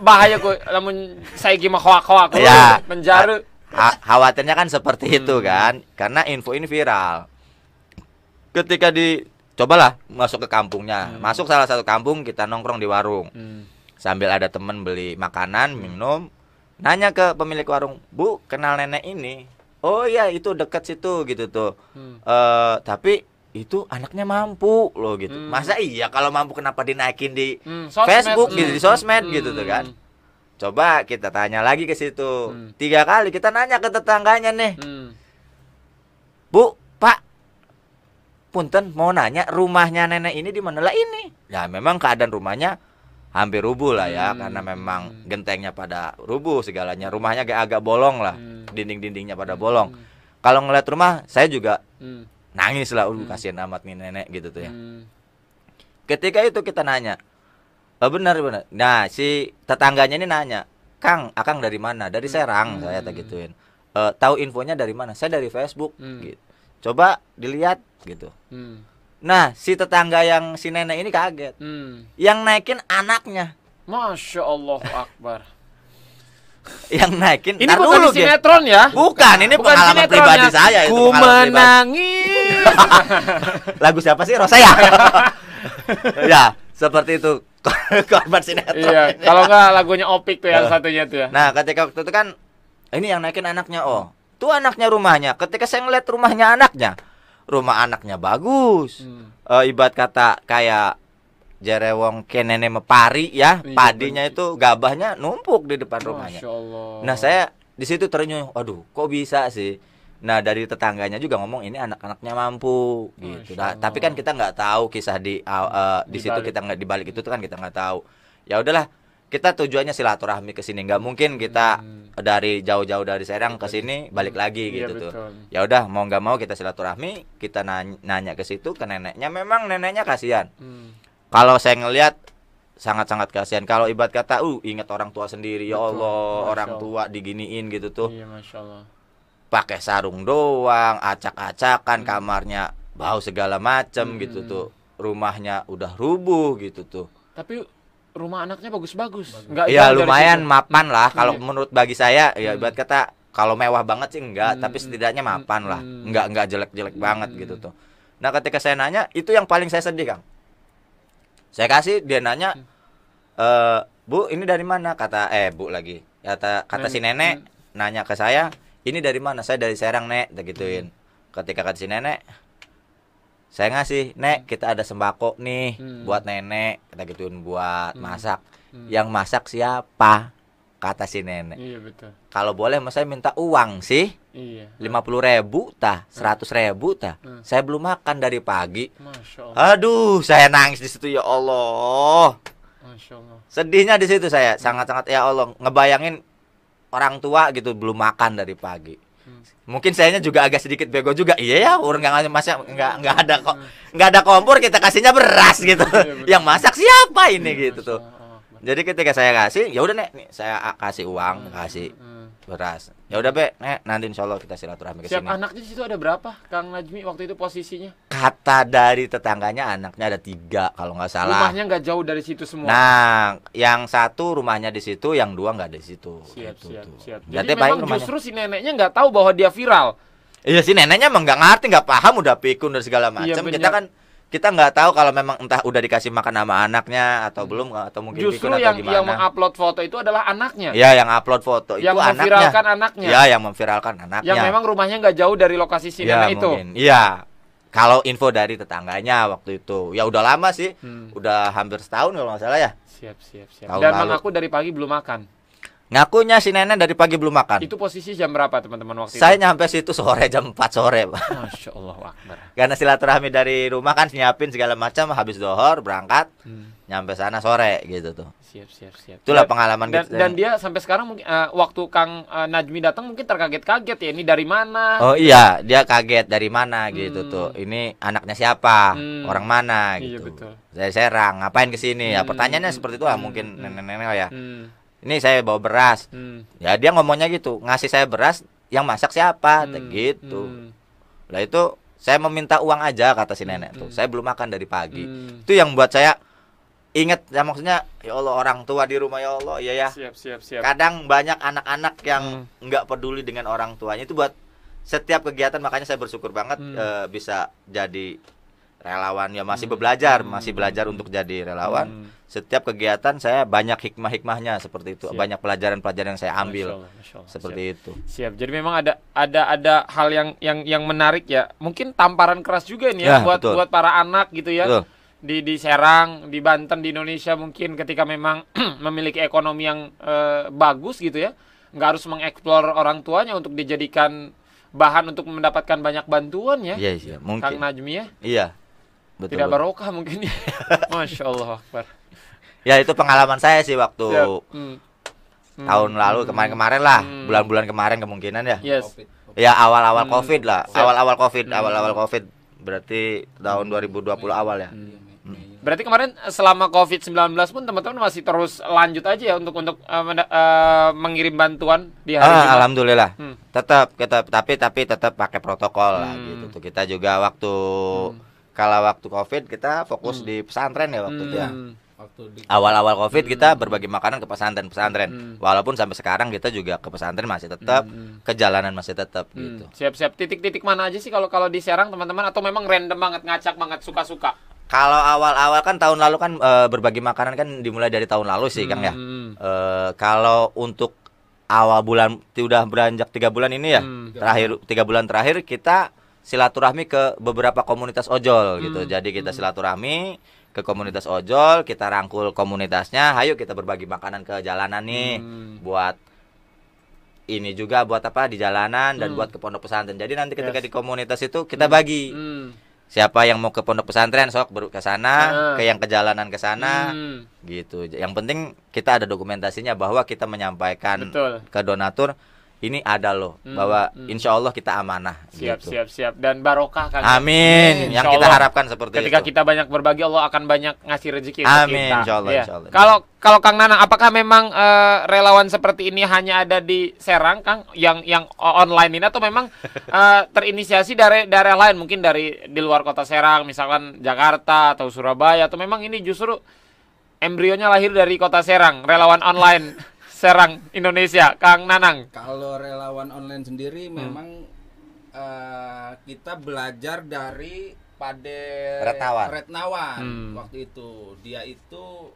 S1: Bahaya kok, namun saya gimana hoak
S3: ya.
S1: Penjara.
S3: Khawatirnya kan seperti itu kan, karena info ini viral. Ketika cobalah masuk ke kampungnya, masuk salah satu kampung, kita nongkrong di warung, sambil ada temen beli makanan, minum, nanya ke pemilik warung, "Bu, kenal nenek ini?" "Oh iya, itu deket situ," gitu tuh. Tapi itu anaknya mampu loh gitu. Masa iya kalau mampu kenapa dinaikin di Facebook gitu, di sosmed gitu tuh kan. Coba kita tanya lagi ke situ. 3 kali kita nanya ke tetangganya nih. "Bu, Pak, punten mau nanya, rumahnya nenek ini di mana?" "Lah ini." Ya memang keadaan rumahnya hampir rubuh lah ya, karena memang gentengnya pada rubuh segalanya. Rumahnya agak bolong lah, dinding-dindingnya pada bolong. Kalau ngeliat rumah saya juga nangis lah, kasihan amat nih nenek gitu tuh ya. Ketika itu kita nanya, benar. Nah, si tetangganya ini nanya, Akang dari mana? Dari Serang, saya tak gituin. Tahu infonya dari mana? Saya dari Facebook. Gitu. Coba dilihat gitu. Nah, si tetangga yang si nenek ini kaget. Yang naikin anaknya.
S1: Masya Allah Akbar.
S3: Yang naikin.
S1: Ini bukan
S3: dulu,
S1: di sinetron ya?
S3: Bukan, ini
S1: Bukan
S3: pengalaman
S1: sinetron
S3: pribadi
S1: ya.
S3: saya. Itu
S1: Ku
S3: pengalaman pribadi.
S1: menangis.
S3: Lagu siapa sih? Rosa ya? Ya, seperti itu. Korban sinetron.
S1: Iya, kalau nggak lagunya Opik tuh yang satunya tuh ya.
S3: Nah, ketika waktu itu kan ini yang naikin anaknya. Oh, itu anaknya rumahnya. Ketika saya ngeliat rumahnya anaknya, rumah anaknya bagus. Ibarat kata kayak jerewong kenene mepari ya, padinya itu gabahnya numpuk di depan rumahnya.
S1: Masya Allah.
S3: Nah, saya di situ terenyuh. Aduh, kok bisa sih? Nah, dari tetangganya juga ngomong ini anak-anaknya mampu gitu. Nah, tapi kan kita nggak tahu kisah di situ, kita nggak di balik itu tuh kan kita nggak tahu. Ya udahlah, kita tujuannya silaturahmi ke sini. Nggak mungkin kita dari jauh-jauh dari Serang ke sini balik lagi
S1: Iya,
S3: gitu tuh.
S1: betul.
S3: Ya udah, mau nggak mau kita silaturahmi, kita nanya ke situ ke neneknya. Memang neneknya kasihan. Kalau saya ngelihat sangat-sangat kasihan. Kalau ibarat kata, ingat orang tua sendiri, ya
S1: Betul.
S3: Allah,
S1: Masya
S3: orang
S1: Allah.
S3: tua diginiin gitu tuh.
S1: Iya, Masya Allah.
S3: Pakai sarung doang, acak-acakan, kamarnya bau segala macem gitu tuh. Rumahnya udah rubuh gitu tuh.
S1: Tapi rumah anaknya bagus-bagus. Nggak
S3: Ya
S1: jauh dari
S3: lumayan
S1: situ.
S3: mapan lah. Kalau
S1: Iya.
S3: menurut bagi saya, ya ibarat kata kalau mewah banget sih enggak, tapi setidaknya mapan lah. Enggak jelek-jelek banget gitu tuh. Nah, ketika saya nanya, itu yang paling saya sedih, Kang. Saya kasih, dia nanya, Bu, ini dari mana? Kata Bu lagi. Kata si nenek nanya ke saya, ini dari mana? Saya dari Serang, Nek, gituin. Ketika kata si nenek, saya ngasih, Nek, kita ada sembako nih buat nenek, kita gituin, buat masak. Yang masak siapa? Kata si nenek.
S1: Iya, betul.
S3: Kalau boleh mas saya minta uang sih.
S1: Iya.
S3: 50.000 tah, 100.000 tah. Saya belum makan dari pagi.
S1: Masya Allah.
S3: Aduh, saya nangis di situ, ya Allah.
S1: Masya Allah.
S3: Sedihnya di situ saya, sangat-sangat, ya Allah, ngebayangin orang tua gitu belum makan dari pagi. Mungkin sayanya juga agak sedikit bego juga. Iya ya, orang nggak ada kok, nggak ada kompor, kita kasihnya beras gitu. Yang masak siapa ini gitu tuh. Jadi ketika saya kasih, ya udah, Nek, nih saya kasih uang, kasih beras. Ya udah, Be, Nek, nanti insya Allah kita silaturahmi ke
S1: Siap
S3: sini.
S1: anaknya di situ ada berapa, Kang Najmi waktu itu posisinya?
S3: Kata dari tetangganya anaknya ada 3 kalau nggak salah.
S1: Rumahnya nggak jauh dari situ semua.
S3: Nah, yang satu rumahnya di situ, yang 2 nggak di situ.
S1: Siap,
S3: Gitu
S1: siap,
S3: tuh.
S1: siap.
S3: Berarti
S1: Jadi
S3: baik
S1: memang
S3: rumahnya.
S1: justru si neneknya nggak tahu bahwa dia viral.
S3: Iya sih, neneknya emang nggak ngerti, nggak paham, udah pikun dan segala
S1: Iya,
S3: macam.
S1: benar.
S3: Kita nggak tahu kalau memang entah udah dikasih makan sama anaknya atau belum, atau mungkin
S1: Justru
S3: pikun atau
S1: yang
S3: gimana.
S1: mengupload foto itu adalah anaknya.
S3: Iya, yang upload foto
S1: Yang
S3: itu anaknya.
S1: memviralkan anaknya.
S3: Iya, yang memviralkan anaknya.
S1: Yang memang rumahnya nggak jauh dari lokasi si
S3: Ya,
S1: nenek itu.
S3: mungkin. Iya. Kalau info dari tetangganya waktu itu, ya udah lama sih, udah hampir setahun kalau nggak salah ya.
S1: Siap, siap, siap.
S3: Tahun
S1: Dan
S3: lalu.
S1: mengaku dari pagi belum makan.
S3: Ngakunya si nenek dari pagi belum makan.
S1: Itu posisi jam berapa teman-teman waktu
S3: Saya
S1: itu?
S3: nyampe situ sore, jam 4 sore, Pak.
S1: Masya Allah Akbar.
S3: Karena silaturahmi dari rumah kan nyiapin segala macam, habis dohor berangkat, nyampe sana sore gitu tuh.
S1: Siap, siap, siap.
S3: Itulah pengalaman
S1: dan,
S3: kita.
S1: dan dia sampai sekarang mungkin waktu Kang Najmi datang mungkin terkaget-kaget ya, ini dari mana?
S3: Oh iya, dia kaget dari mana gitu tuh. Ini anaknya siapa? Orang mana
S1: Iya,
S3: gitu.
S1: betul.
S3: Dari Serang, ngapain ke sini? Ya pertanyaannya seperti itu lah, mungkin nenek-nenek ya. Ini saya bawa beras. Ya dia ngomongnya gitu, ngasih saya beras, yang masak siapa? Gitu. Lah itu saya meminta uang aja kata si nenek tuh. Saya belum makan dari pagi. Itu yang buat saya ingat ya, maksudnya ya Allah, orang tua di rumah, ya Allah, iya ya.
S1: Siap, siap, siap.
S3: Kadang banyak anak-anak yang nggak peduli dengan orang tuanya. Itu buat setiap kegiatan, makanya saya bersyukur banget bisa jadi relawan ya, masih belajar untuk jadi relawan. Setiap kegiatan saya banyak hikmah-hikmahnya seperti itu.
S1: Siap.
S3: Banyak pelajaran-pelajaran yang saya ambil.
S1: Masya Allah.
S3: Seperti
S1: Siap.
S3: itu.
S1: Siap. Jadi memang ada hal yang menarik ya. Mungkin tamparan keras juga ini ya,
S3: Ya,
S1: buat
S3: betul.
S1: buat para anak gitu ya.
S3: Betul.
S1: Di Serang, di Banten, di Indonesia mungkin ketika memang memiliki ekonomi yang bagus gitu ya. Nggak harus mengeksplor orang tuanya untuk dijadikan bahan untuk mendapatkan banyak bantuan ya.
S3: Iya, iya, mungkin.
S1: Kang Najmi ya.
S3: Iya. Betul.
S1: Tidak barokah mungkin ya. Masya Allah Akbar.
S3: Ya itu pengalaman saya sih waktu
S1: Siap.
S3: tahun lalu, kemarin-kemarin lah, bulan-bulan kemarin kemungkinan ya.
S1: Yes.
S2: Covid.
S3: Ya awal-awal Covid lah.
S1: Siap.
S3: Awal-awal Covid berarti tahun 2020 awal ya.
S2: Iya, Mei lah.
S1: Berarti kemarin selama COVID-19 pun teman-teman masih terus lanjut aja ya untuk mengirim bantuan di hari Jumat?
S3: Alhamdulillah. Tetap tapi tetap pakai protokol lah gitu tuh. Kita juga waktu waktu Covid kita fokus di pesantren ya waktu itu ya. Awal-awal Covid kita berbagi makanan ke pesantren. Walaupun sampai sekarang kita juga ke pesantren masih tetap, ke jalanan masih tetap gitu.
S1: Siap-siap. Titik-titik mana aja sih kalau di Serang teman-teman, atau memang random banget, ngacak banget, suka-suka?
S3: Kalau awal-awal kan tahun lalu kan berbagi makanan kan dimulai dari tahun lalu sih Kang ya. Kalau untuk awal bulan udah beranjak 3 bulan ini ya, terakhir 3 bulan terakhir kita silaturahmi ke beberapa komunitas ojol gitu. Jadi kita silaturahmi ke komunitas ojol, kita rangkul komunitasnya, ayo kita berbagi makanan ke jalanan nih, buat ini juga buat apa di jalanan dan buat ke pondok pesantren. Jadi nanti ketika di komunitas itu kita bagi. Siapa yang mau ke pondok pesantren sok ke sana, ke yang ke jalanan ke sana, gitu. Yang penting kita ada dokumentasinya bahwa kita menyampaikan ke donatur ini ada loh, bahwa insya Allah kita amanah.
S1: Siap. Dan barokah kan.
S3: Amin. Yang kita harapkan seperti
S1: ketika
S3: itu.
S1: Kita banyak berbagi, Allah akan banyak ngasih rezeki untuk
S3: Amin,
S1: kita.
S3: insya Allah,
S1: Ya.
S3: insya Allah.
S1: Kalau Kang Nanang, apakah memang relawan seperti ini hanya ada di Serang, Kang, yang online ini, atau memang terinisiasi dari daerah lain, mungkin di luar kota Serang, misalkan Jakarta atau Surabaya, atau memang ini justru embrionya lahir dari kota Serang, relawan online Serang Indonesia, Kang Nanang?
S2: Kalau relawan online sendiri memang kita belajar dari Retnawan. Waktu itu dia itu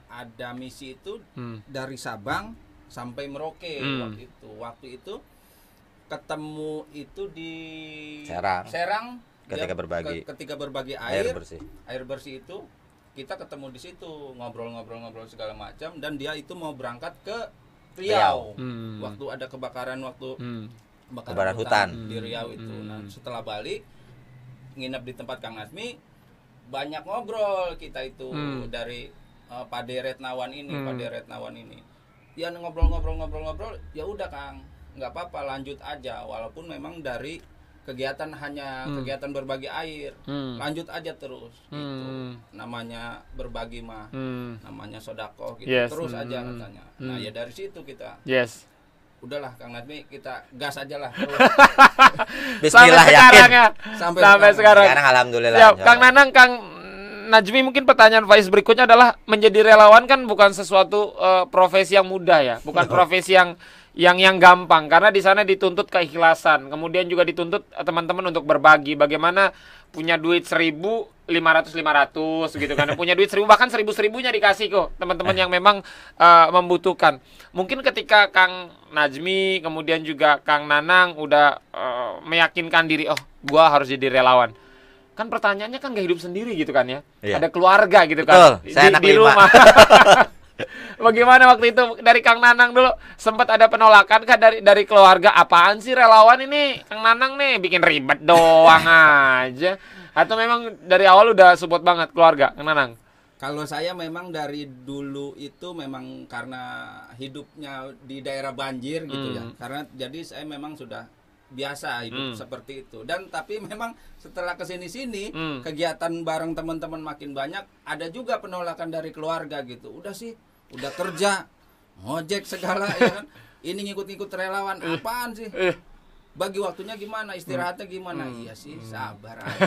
S2: ada misi itu dari Sabang sampai Merauke. Waktu itu ketemu itu di Serang
S3: ketika berbagi
S2: air bersih itu. Kita ketemu di situ, ngobrol segala macam, dan dia itu mau berangkat ke Riau. Waktu ada kebakaran kebakaran hutan di Riau itu. Nah, setelah balik nginep di tempat Kang Nazmi, banyak ngobrol kita itu dari Pade Retnawan ini. Ya ngobrol, ya udah Kang, nggak apa-apa, lanjut aja, walaupun memang dari kegiatan kegiatan berbagi air, lanjut aja terus gitu. Namanya berbagi mah namanya sodako gitu. Terus aja katanya. Nah ya dari situ kita udahlah Kang Nazmi, kita gas aja lah terus.
S3: Bismillah,
S1: sampai sekarang
S3: alhamdulillah.
S1: Siap. Kang Nanang, Kang Najmi, mungkin pertanyaan Faiz berikutnya adalah, menjadi relawan kan bukan sesuatu profesi yang mudah ya, bukan profesi yang gampang, karena di sana dituntut keikhlasan, kemudian juga dituntut teman-teman untuk berbagi. Bagaimana punya duit 1.000, 500 gitu kan, punya duit 1.000, bahkan 1.000-1.000-nya dikasih kok teman-teman yang memang membutuhkan. Mungkin ketika Kang Najmi kemudian juga Kang Nanang udah meyakinkan diri, oh gua harus jadi relawan, kan pertanyaannya kan gak hidup sendiri gitu kan ya, ada keluarga gitu kan.
S3: Betul, saya anak
S1: di
S3: 5
S1: rumah. Bagaimana waktu itu dari Kang Nanang dulu, sempat ada penolakan kan dari keluarga? Apaan sih relawan ini, Kang Nanang nih bikin ribet doang aja, atau memang dari awal udah support banget keluarga Kang Nanang?
S2: Kalau saya memang dari dulu itu memang karena hidupnya di daerah banjir gitu ya, karena jadi saya memang sudah biasa hidup seperti itu. Dan tapi memang setelah kesini-sini kegiatan bareng teman-teman makin banyak, ada juga penolakan dari keluarga gitu. Udah kerja ngojek segala ya kan, ini ngikut-ngikut relawan, apaan sih, bagi waktunya gimana, istirahatnya gimana? Iya sih, sabar aja.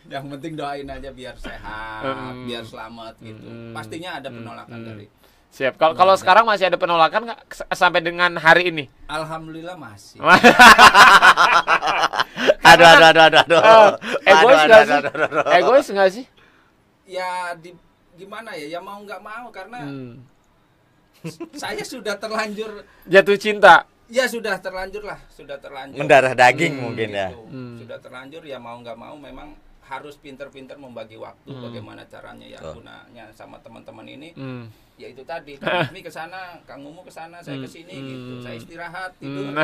S2: Yang penting doain aja biar sehat, biar selamat gitu. Pastinya ada penolakan dari.
S1: Siap. Kalau sekarang masih ada penolakan nggak sampai dengan hari ini?
S2: Alhamdulillah masih.
S3: Aduh.
S1: Egois nggak sih?
S2: Ya gimana ya mau nggak mau, karena saya sudah terlanjur
S1: jatuh cinta.
S2: Ya sudah terlanjur
S3: mendarah daging mungkin
S2: gitu.
S3: ya.
S2: Sudah terlanjur, ya mau nggak mau memang harus pinter-pinter membagi waktu. Bagaimana caranya ya, gunanya sama teman-teman ini. Ya itu tadi, kami ke sana, Kang Mumu ke sana, saya ke sini gitu. Saya istirahat, tidur.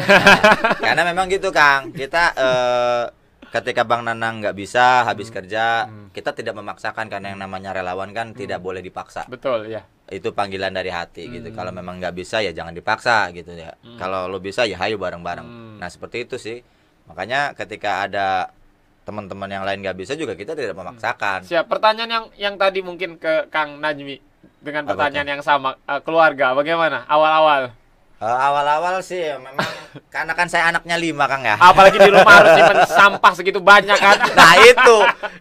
S3: Karena memang gitu Kang, kita ketika Bang Nanang nggak bisa habis kerja, kita tidak memaksakan, karena yang namanya relawan kan tidak boleh dipaksa.
S1: Betul ya.
S3: Itu panggilan dari hati gitu. Kalau memang nggak bisa ya jangan dipaksa gitu ya. Kalau lo bisa ya hayu bareng-bareng. Nah seperti itu sih. Makanya ketika ada teman-teman yang lain nggak bisa juga kita tidak memaksakan.
S1: Siap. Pertanyaan yang tadi mungkin ke Kang Najmi dengan
S3: Apa
S1: pertanyaan yang sama, keluarga bagaimana awal-awal?
S3: Awal-awal sih ya, memang karena kan saya anaknya 5 Kang ya.
S1: Apalagi di rumah harus simpen sampah segitu banyak kan.
S3: Nah itu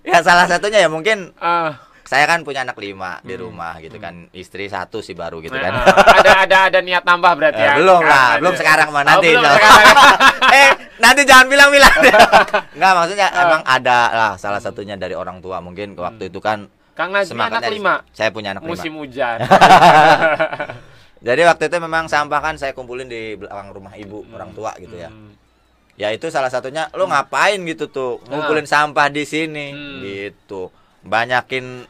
S3: ya salah satunya ya mungkin
S1: Eh,
S3: saya kan punya anak 5 di rumah gitu kan, istri 1 sih baru gitu kan.
S1: ada niat tambah berarti ya?
S3: Belum lah, belum sekarang mah nanti.
S1: belum sekarang.
S3: Nanti jangan bilang-bilang. Enggak, maksudnya emang ada lah salah satunya dari orang tua mungkin waktu itu kan.
S1: Kang Najmi anak
S3: semangatnya
S1: 5.
S3: Saya punya anak 5.
S1: Musim hujan.
S3: Jadi waktu itu memang sampah kan saya kumpulin di belakang rumah ibu orang tua gitu ya. Ya itu salah satunya, lo ngapain gitu tuh ngumpulin sampah di sini gitu. Banyakin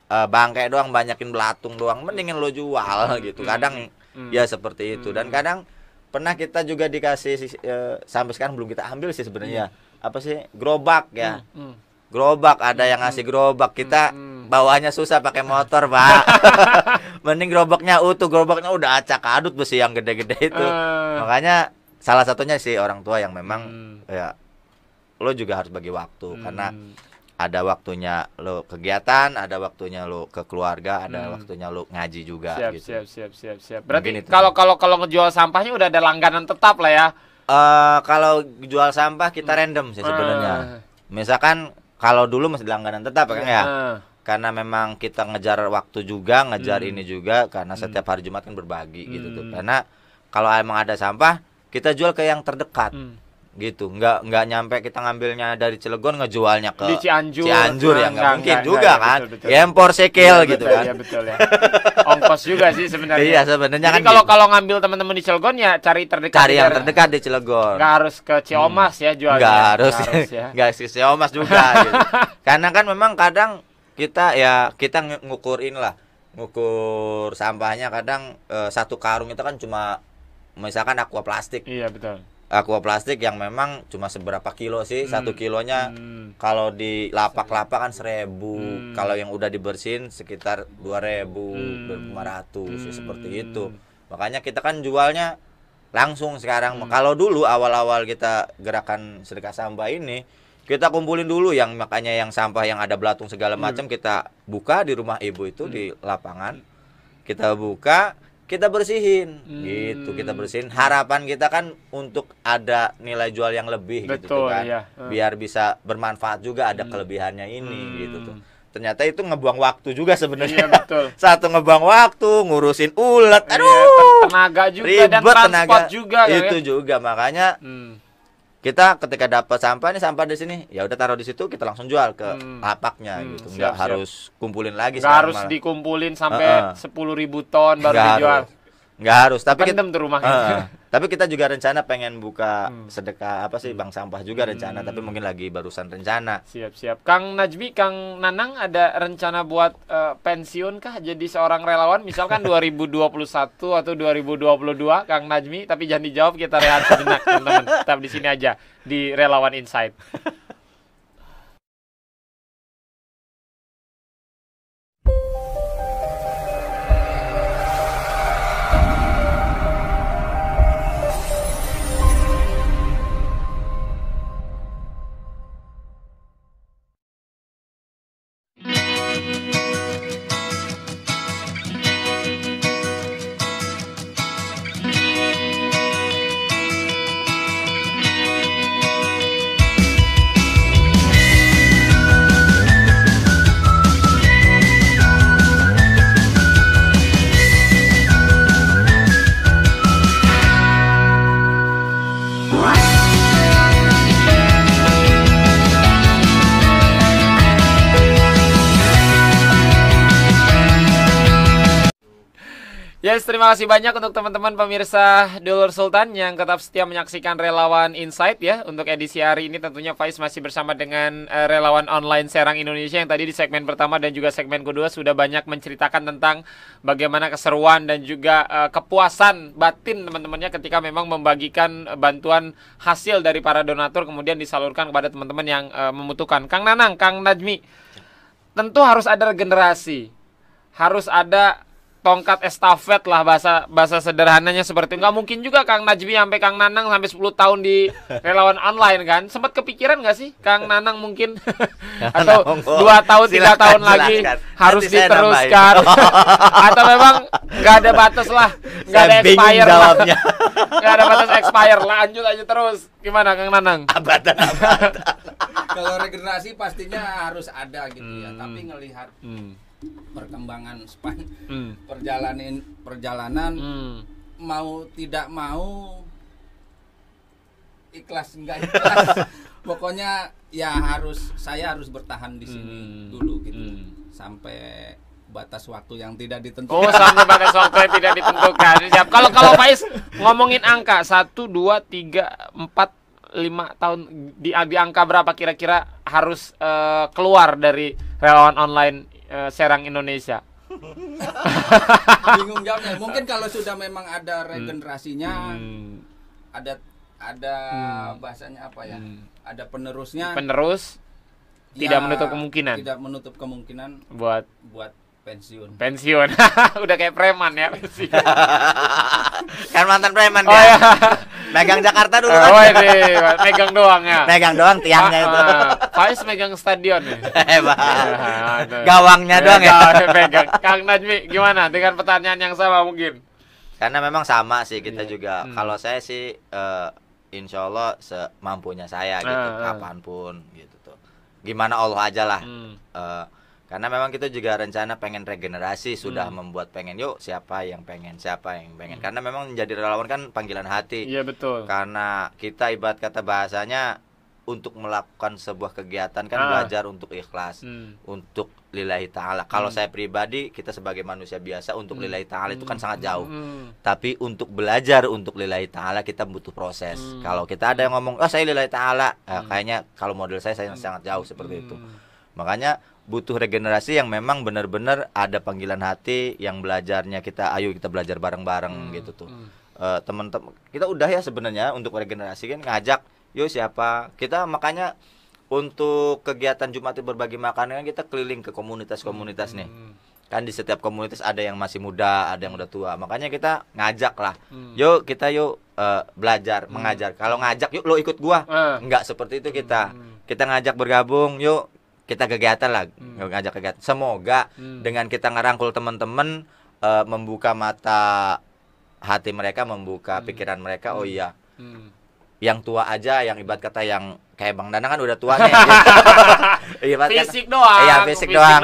S3: bangkai doang, banyakin belatung doang, mendingin lo jual gitu. Kadang ya seperti itu. Dan kadang pernah kita juga dikasih sampai sekarang belum kita ambil sih sebenarnya. Apa sih? Gerobak ya. Gerobak, ada yang ngasih gerobak, kita bawanya susah pakai motor, Pak. Mending gerobaknya utuh, gerobaknya udah acak adut besi yang gede-gede itu. Makanya salah satunya sih orang tua yang memang ya lo juga harus bagi waktu karena ada waktunya lo kegiatan, ada waktunya lo ke keluarga, ada waktunya lo ngaji juga gitu.
S1: Siap. Berarti kalau ngejual sampahnya udah ada langganan tetap lah ya.
S3: Kalau jual sampah kita random sih sebenarnya. Misalkan kalau dulu masih langganan tetap kan ya. Karena memang kita ngejar waktu juga, ngejar ini juga karena setiap hari Jumat kan berbagi gitu tuh. Karena kalau emang ada sampah, kita jual ke yang terdekat. Gitu, nggak nyampe kita ngambilnya dari Cilegon ngejualnya ke
S1: di Cianjur
S3: ya nggak mungkin juga kan,
S1: betul.
S3: impor sekel gitu kan.
S1: Iya betul ya. Ongkos juga sih sebenarnya.
S3: Iya sebenarnya.
S1: Jadi
S3: kan
S1: kalau ngambil teman-teman di Cilegon ya cari terdekat.
S3: Cari yang terdekat di Cilegon.
S1: Nggak harus ke Ciomas ya jualnya.
S3: Nggak harus
S1: ya.
S3: nggak sih Ciomas juga. Gitu. Karena kan memang kadang kita ngukur sampahnya kadang satu karung itu kan cuma misalkan aqua plastik.
S1: Iya betul.
S3: Aqua plastik yang memang cuma seberapa kilo sih, 1 kilonya kalau di lapak-lapak kan 1.000, kalau yang udah dibersihin sekitar 2.000, 2.500 sih, seperti itu. Makanya kita kan jualnya langsung sekarang. Kalau dulu awal-awal kita gerakan sedekah sampah ini, kita kumpulin dulu yang makanya yang sampah yang ada belatung segala macam kita buka di rumah ibu itu di lapangan, kita buka. Kita bersihin gitu, kita bersihin. Harapan kita kan untuk ada nilai jual yang lebih.
S1: Betul,
S3: gitu kan.
S1: Iya.
S3: Biar bisa bermanfaat juga, ada kelebihannya ini gitu tuh. Ternyata itu ngebuang waktu juga sebenarnya.
S1: Iya, betul.
S3: Satu ngebuang waktu, ngurusin ulet. Aduh.
S1: Iya, tenaga juga
S3: ribet,
S1: dan transport
S3: tenaga
S1: juga
S3: itu
S1: ya.
S3: juga makanya kita ketika dapat sampah di sini, ya udah taruh di situ, kita langsung jual ke lapaknya gitu. Nggak harus kumpulin lagi.
S1: Nggak harus dikumpulin sampai 10.000 ton baru dijual.
S3: Nggak harus. Tapi
S1: pendem tuh rumahnya.
S3: Tapi kita juga rencana pengen buka sedekah bank sampah juga rencana, tapi mungkin lagi barusan rencana.
S1: Siap. Kang Najmi, Kang Nanang ada rencana buat pensiun kah jadi seorang relawan misalkan 2021 atau 2022 Kang Najmi, tapi jangan dijawab, kita rehat sejenak teman-teman. Tetap di sini aja di Relawan Insight. Yes, terima kasih banyak untuk teman-teman pemirsa Dulur Sultan yang tetap setia menyaksikan Relawan Insight ya. Untuk edisi hari ini tentunya Faiz masih bersama dengan relawan online Serang Indonesia yang tadi di segmen pertama dan juga segmen kedua sudah banyak menceritakan tentang bagaimana keseruan dan juga kepuasan batin teman-temannya ketika memang membagikan bantuan hasil dari para donatur kemudian disalurkan kepada teman-teman yang membutuhkan. Kang Nanang, Kang Najmi, tentu harus ada regenerasi, harus ada tongkat estafet lah, bahasa sederhananya seperti. Nggak mungkin juga Kang Najmi sampai Kang Nanang sampai 10 tahun di relawan online kan. Sempat kepikiran nggak sih Kang Nanang mungkin atau 2 tahun 3 tahun lagi harus diteruskan atau memang nggak ada batas lah, nggak ada expire lah. Nggak ada batas expire, lanjut aja terus. Gimana Kang Nanang?
S3: Abatan.
S2: Kalau regenerasi pastinya harus ada gitu ya, tapi ngelihat perkembangan span perjalanan mau tidak mau, ikhlas enggak ikhlas, pokoknya ya saya harus bertahan di sini dulu gitu sampai batas waktu yang tidak ditentukan.
S1: Oh, sampai batas waktu yang tidak ditentukan. Siap. Kalau Faiz ngomongin angka 1 2 3 4 5 tahun, di angka berapa kira-kira harus keluar dari relawan online Serang Indonesia?
S2: Bingung jawabnya. Mungkin kalau sudah memang ada regenerasinya, ada bahasanya apa ya? Ada penerusnya.
S1: Penerus
S2: Ya,
S1: tidak menutup kemungkinan.
S2: Tidak menutup kemungkinan
S1: buat
S2: pensiun.
S1: Udah kayak preman ya, pensiun.
S3: Kan mantan preman
S1: Oh
S3: dia.
S1: ya.
S3: Megang Jakarta dulu
S1: Oh
S3: kan.
S1: ini megang doang ya.
S3: Megang doang tiangnya itu.
S1: Faiz megang stadion ya.
S3: Hebat. Gawangnya doang ya.
S1: Megang. Kang Najmi gimana dengan pertanyaan yang sama mungkin?
S3: Karena memang sama sih kita juga. Kalau saya sih insya Allah semampunya saya gitu, kapanpun gitu tuh. Gimana Allah aja lah. Karena memang kita juga rencana pengen regenerasi, sudah membuat pengen siapa yang pengen. Karena memang menjadi relawan kan panggilan hati.
S1: Iya betul.
S3: Karena kita ibarat kata bahasanya untuk melakukan sebuah kegiatan kan belajar untuk ikhlas, untuk lillahi ta'ala. Kalau saya pribadi, kita sebagai manusia biasa untuk lillahi ta'ala itu kan sangat jauh. Tapi untuk belajar untuk lillahi ta'ala kita butuh proses. Kalau kita ada yang ngomong, saya lillahi ta'ala, kayaknya kalau model saya sangat jauh seperti itu. Makanya butuh regenerasi yang memang benar-benar ada panggilan hati, yang belajarnya ayo kita belajar bareng-bareng gitu tuh. Teman-teman kita udah ya sebenarnya untuk regenerasi kan ngajak yuk siapa kita, makanya untuk kegiatan Jumat berbagi makanan kita keliling ke komunitas-komunitas nih kan, di setiap komunitas ada yang masih muda, ada yang udah tua, makanya kita ngajak lah yuk belajar mengajar. Kalau ngajak yuk lo ikut gua, enggak seperti itu. Kita ngajak bergabung, yuk kita kegiatan lah, ngajak kegiatan. Semoga dengan kita ngerangkul teman-teman, membuka mata hati mereka, membuka pikiran mereka. Oh iya, yang tua aja, yang ibarat kata yang kayak Bang Danang kan udah tua nih.
S1: Fisik doang.
S3: Iya, fisik doang.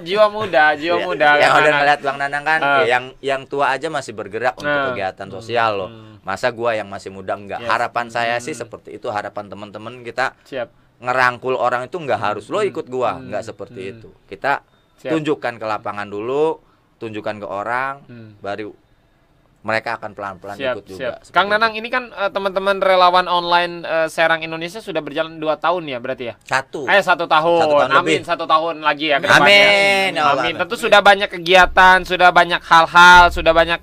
S1: Jiwa muda.
S3: Yang udah ngeliat Bang Danang kan, yang tua aja masih bergerak untuk kegiatan sosial loh. Masa gua yang masih muda enggak? Harapan saya sih seperti itu, harapan teman-teman kita.
S1: Siap.
S3: Ngerangkul orang itu enggak harus lo ikut gua, enggak seperti itu. Kita tunjukkan ke lapangan dulu, tunjukkan ke orang, baru mereka akan pelan-pelan ikut juga.
S1: Kang Nanang, ini kan teman-teman relawan online Serang Indonesia sudah berjalan 2 tahun ya berarti ya?
S3: 1
S1: tahun. Amin, 1 tahun lagi ya ke depannya.
S3: Amin.
S1: Tentu sudah banyak kegiatan, sudah banyak hal-hal, sudah banyak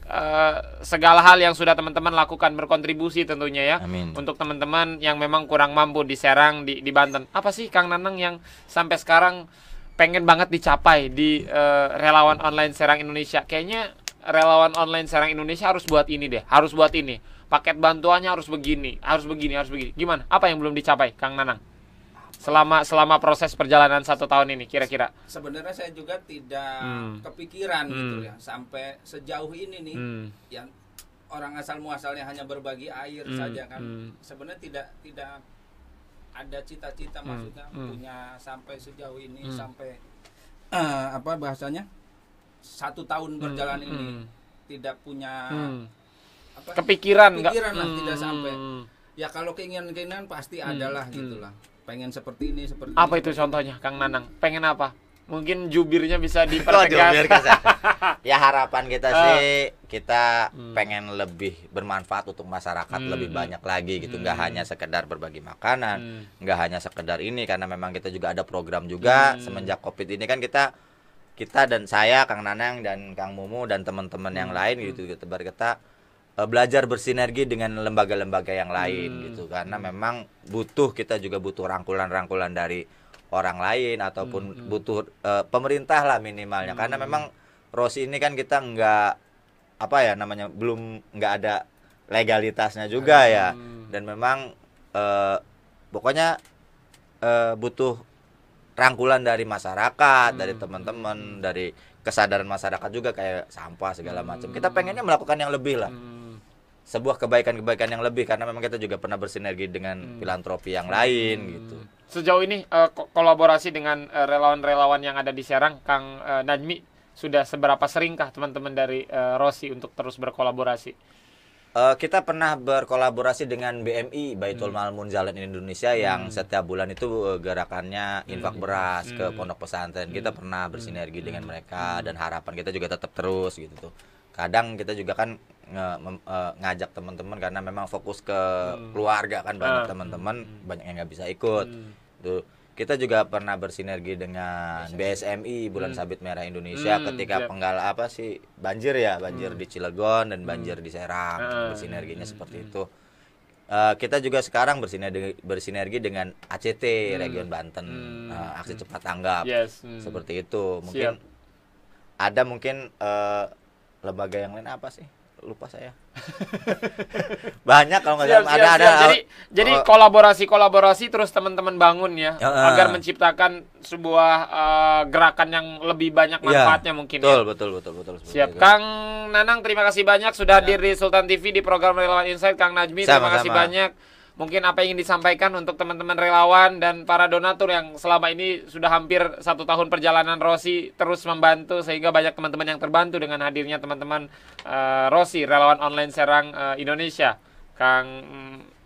S1: segala hal yang sudah teman-teman lakukan, berkontribusi tentunya ya.
S3: Amin.
S1: Untuk teman-teman yang memang kurang mampu di Serang, di Banten. Apa sih Kang Nanang yang sampai sekarang pengen banget dicapai di relawan online Serang Indonesia? Kayaknya relawan online Serang Indonesia harus buat ini deh, harus buat ini. Paket bantuannya harus begini. Gimana? Apa yang belum dicapai, Kang Nanang? Selama proses perjalanan 1 tahun ini, kira-kira.
S2: Sebenarnya saya juga tidak kepikiran gitu ya, sampai sejauh ini nih, yang orang asal muasalnya hanya berbagi air saja kan. Sebenarnya tidak ada cita-cita maksudnya punya sampai sejauh ini, sampai apa bahasanya? 1 tahun berjalan ini tidak punya
S1: kepikiran
S2: lah, tidak sampai. Ya kalau keinginan pasti adalah gitulah. Pengen seperti ini, seperti
S1: apa
S2: ini.
S1: Itu contohnya Kang Nanang? Pengen apa? Mungkin jubirnya bisa dipertegas.
S3: Ya harapan kita sih kita pengen lebih bermanfaat untuk masyarakat, lebih banyak lagi gitu. Nggak hanya sekedar berbagi makanan, nggak hanya sekedar ini, karena memang kita juga ada program juga. Semenjak Covid ini kan kita dan saya, Kang Nanang dan Kang Mumu dan teman-teman yang lain gitu, kita belajar bersinergi dengan lembaga-lembaga yang lain gitu, karena memang kita juga butuh rangkulan-rangkulan dari orang lain ataupun butuh pemerintah lah minimalnya, karena memang Rossi ini kan kita nggak apa ya namanya, belum nggak ada legalitasnya juga ya, dan memang pokoknya butuh rangkulan dari masyarakat, dari teman-teman, dari kesadaran masyarakat juga kayak sampah segala macam. Kita pengennya melakukan yang lebih lah, sebuah kebaikan-kebaikan yang lebih, karena memang kita juga pernah bersinergi dengan filantropi yang lain gitu.
S1: Sejauh ini kolaborasi dengan relawan-relawan yang ada di Serang, Kang Najmi, sudah seberapa seringkah teman-teman dari Rossi untuk terus berkolaborasi?
S3: Kita pernah berkolaborasi dengan BMI, Baitul Mal Munzalan Indonesia, yang setiap bulan itu gerakannya infak beras ke pondok pesantren. Kita pernah bersinergi dengan mereka, dan harapan kita juga tetap terus gitu tuh. Kadang kita juga kan ngajak teman-teman karena memang fokus ke keluarga kan, banyak teman-teman banyak yang nggak bisa ikut. Tuh. Kita juga pernah bersinergi dengan BSMI, Bulan Sabit Merah Indonesia, ketika banjir di Cilegon dan banjir di Serang, bersinerginya seperti itu. Kita juga sekarang bersinergi dengan ACT Region Banten, Aksi Cepat Tanggap, seperti itu. Mungkin ada lembaga yang lain apa sih? Lupa saya. Banyak kalau nggak salah ada.
S1: Jadi kolaborasi terus teman-teman bangun ya, agar menciptakan sebuah gerakan yang lebih banyak manfaatnya mungkin.
S3: Betul.
S1: Siap, Kang Nanang, terima kasih banyak sudah hadir di Sultan TV di program Relawan Insight. Kang Najmi, terima kasih banyak. Mungkin apa yang ingin disampaikan untuk teman-teman relawan dan para donatur yang selama ini sudah hampir 1 tahun perjalanan Rossi terus membantu, sehingga banyak teman-teman yang terbantu dengan hadirnya teman-teman Rossi, relawan online Serang Indonesia. Kang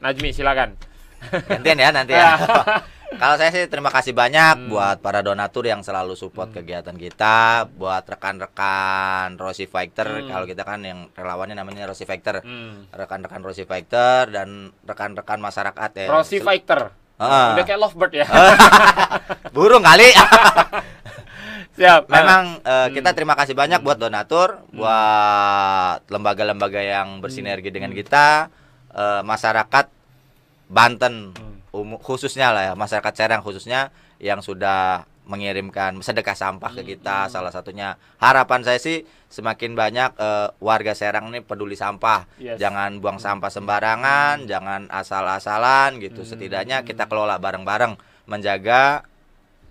S1: Najmi, silakan.
S3: Gantian ya nanti ya. Kalau saya sih terima kasih banyak buat para donatur yang selalu support kegiatan kita, buat rekan-rekan Rossi Fighter. Kalau kita kan yang relawannya namanya Rossi Fighter. Rekan-rekan Rossi Fighter dan rekan-rekan masyarakat ya.
S1: Rossi Fighter. Udah kayak lovebird ya.
S3: Burung kali.
S1: Siap.
S3: Memang kita terima kasih banyak buat donatur, buat lembaga-lembaga yang bersinergi dengan kita, masyarakat Banten khususnya lah ya, masyarakat Serang khususnya yang sudah mengirimkan sedekah sampah ke kita. Salah satunya harapan saya sih semakin banyak warga Serang ini peduli sampah. Jangan buang sampah sembarangan, jangan asal-asalan gitu. Setidaknya kita kelola bareng-bareng, menjaga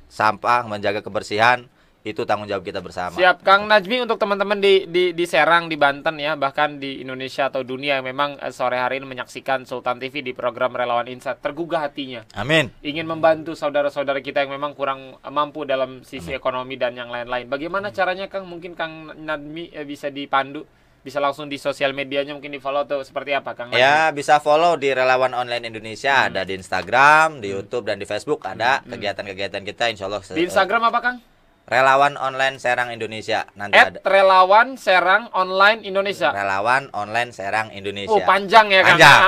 S3: sampah, menjaga kebersihan. Itu tanggung jawab kita bersama.
S1: Siap, Kang Najmi, untuk teman-teman di Serang, di Banten ya, bahkan di Indonesia atau dunia yang memang sore hari ini menyaksikan Sultan TV di program Relawan Insight, tergugah hatinya.
S3: Amin.
S1: Ingin membantu saudara-saudara kita yang memang kurang mampu dalam sisi ekonomi dan yang lain-lain. Bagaimana caranya, Kang? Mungkin Kang Najmi bisa dipandu, bisa langsung di sosial medianya, mungkin di follow atau seperti apa, Kang Najmi?
S3: Ya, bisa follow di Relawan Online Indonesia, ada di Instagram, di YouTube dan di Facebook ada kegiatan-kegiatan kita, insya Allah.
S1: Di Instagram apa, Kang?
S3: Relawan Online Serang Indonesia. Nanti ada
S1: Relawan Serang Online Indonesia.
S3: Relawan Online Serang Indonesia.
S1: Oh, panjang ya, Kang.
S3: Panjang.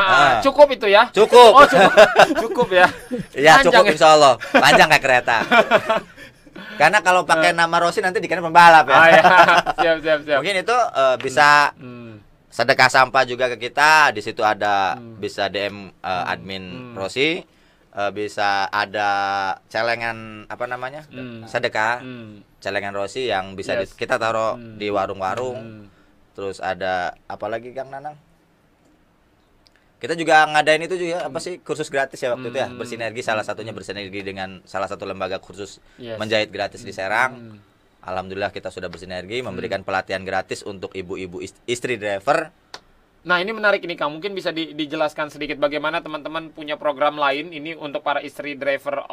S1: Cukup itu ya?
S3: Cukup.
S1: Oh, cukup. Cukup ya.
S3: Iya, cukup insya Allah. Panjang kayak kereta. Karena kalau pakai nama Rossi nanti dikira pembalap ya. Siap. Mungkin itu bisa sedekah sampah juga ke kita. Di situ ada bisa DM admin Rossi. Bisa ada celengan sedekah celengan Rossi yang bisa kita taruh di warung-warung. Terus ada apa lagi, Kang Nanang? Kita juga ngadain itu juga kursus gratis ya waktu itu ya, bersinergi, salah satunya bersinergi dengan salah satu lembaga kursus menjahit gratis di Serang. Alhamdulillah kita sudah bersinergi memberikan pelatihan gratis untuk ibu-ibu istri driver.
S1: Nah, ini menarik ini, Kang. Mungkin bisa dijelaskan sedikit bagaimana teman-teman punya program lain ini untuk para istri driver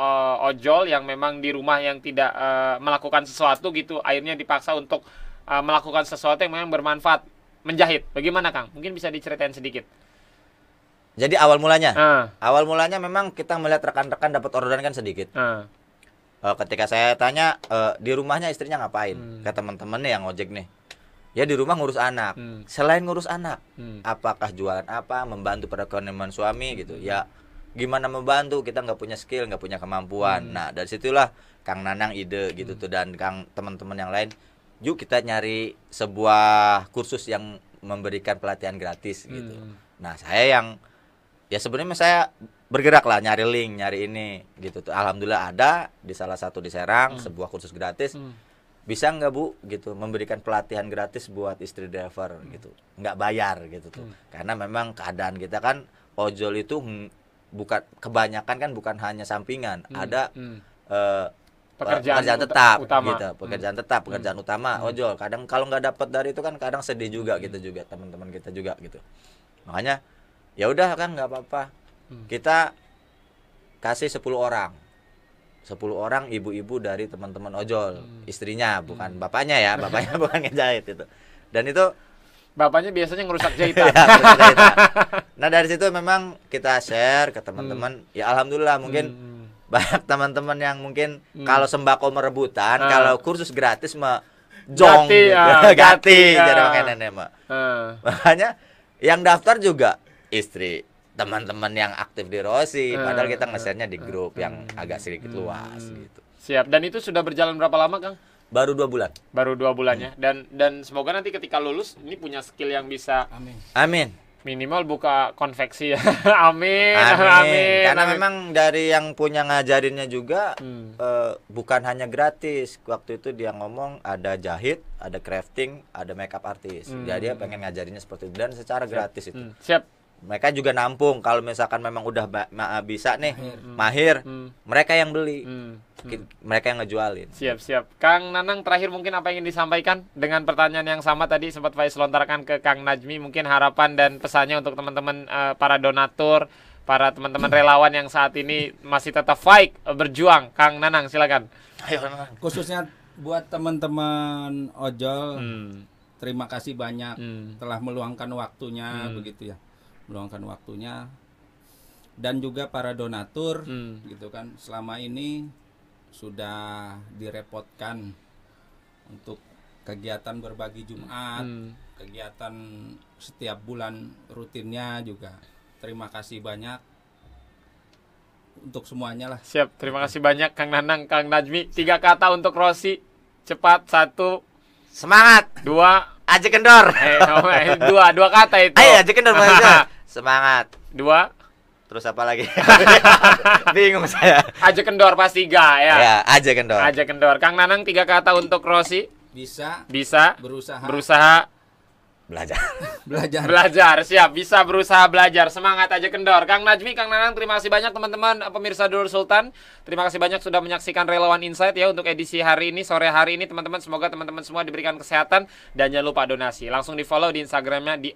S1: ojol yang memang di rumah yang tidak melakukan sesuatu gitu, akhirnya dipaksa untuk melakukan sesuatu yang memang bermanfaat, menjahit. Bagaimana, Kang? Mungkin bisa diceritain sedikit.
S3: Jadi awal mulanya memang kita melihat rekan-rekan dapat orderan kan sedikit. Ketika saya tanya di rumahnya istrinya ngapain, ke teman-temannya yang ojek nih. Ya di rumah ngurus anak. Selain ngurus anak, apakah jualan apa, membantu perekonomian suami gitu. Ya gimana membantu, kita nggak punya skill, nggak punya kemampuan. Nah dari situlah Kang Nanang ide gitu tuh, dan Kang teman-teman yang lain, yuk kita nyari sebuah kursus yang memberikan pelatihan gratis gitu. Nah sebenarnya saya bergerak lah, nyari link, nyari ini gitu tuh. Alhamdulillah ada di salah satu di Serang sebuah kursus gratis. bisa nggak Bu gitu memberikan pelatihan gratis buat istri driver gitu, nggak bayar gitu tuh, karena memang keadaan kita kan ojol itu bukan kebanyakan kan bukan hanya sampingan, ada pekerjaan tetap
S1: utama.
S3: gitu, pekerjaan tetap, pekerjaan utama ojol. Kadang kalau nggak dapat dari itu kan kadang sedih juga gitu juga teman-teman kita juga gitu. Makanya ya udah kan nggak apa-apa, kita kasih 10 orang. 10 orang ibu-ibu dari teman-teman ojol, istrinya bukan bapaknya ya, bapaknya bukan ngejahit itu. Dan itu
S1: bapaknya biasanya ngerusak jahitan.
S3: ya, ngerusak jahitan. Nah, dari situ memang kita share ke teman-teman. Ya alhamdulillah mungkin banyak teman-teman yang mungkin kalau sembako merebutan, kalau kursus gratis mah jong
S1: Gati,
S3: gitu. Gati
S1: ya.
S3: jadi makanya nenek mah. Makanya yang daftar juga istri teman-teman yang aktif di Rosi, padahal kita nge-share-nya di grup yang agak sedikit luas gitu.
S1: Siap. Dan itu sudah berjalan berapa lama, Kang?
S3: Baru 2 bulan.
S1: Baru 2 bulan ya. Dan semoga nanti ketika lulus ini punya skill yang bisa
S3: Amin.
S1: minimal buka konveksi ya. Amin.
S3: Karena memang dari yang punya ngajarinnya juga bukan hanya gratis. Waktu itu dia ngomong ada jahit, ada crafting, ada makeup artist. Jadi dia pengen ngajarinnya seperti itu dan secara gratis itu.
S1: Siap.
S3: Mereka juga nampung kalau misalkan memang udah bisa nih mahir, mereka yang beli, mereka yang ngejualin.
S1: Siap. Kang Nanang, terakhir mungkin apa yang ingin disampaikan dengan pertanyaan yang sama tadi sempat Faiz lontarkan ke Kang Najmi, mungkin harapan dan pesannya untuk teman-teman para donatur, para teman-teman relawan yang saat ini masih tetap fight berjuang. Kang Nanang, silakan.
S3: Ayo,
S2: Khususnya buat teman-teman ojol, terima kasih banyak telah meluangkan waktunya begitu ya. Meluangkan waktunya, dan juga para donatur gitu kan, selama ini sudah direpotkan untuk kegiatan berbagi Jumat, kegiatan setiap bulan rutinnya juga. Terima kasih banyak untuk semuanya lah.
S1: Siap, terima kasih banyak Kang Nanang, Kang Najmi. 3 kata untuk Rosi, cepat. 1,
S3: semangat.
S1: 2,
S3: Aja kendor.
S1: 2 kata itu.
S3: Ayo aja kendor. Semangat.
S1: 2,
S3: terus apa lagi? Bingung saya.
S1: aja kendor pasti ga ya.
S3: Ya, aja kendor.
S1: Aja kendor. Kang Nanang, 3 kata untuk Rosi.
S2: Bisa
S1: berusaha belajar. Siap, bisa berusaha belajar. Semangat aja kendor. Kang Najmi, Kang Nanang, terima kasih banyak teman-teman pemirsa Dulur Sultan. Terima kasih banyak sudah menyaksikan Relawan Insight ya untuk edisi hari ini, sore hari ini teman-teman. Semoga teman-teman semua diberikan kesehatan dan jangan lupa donasi. Langsung di-follow di Instagramnya di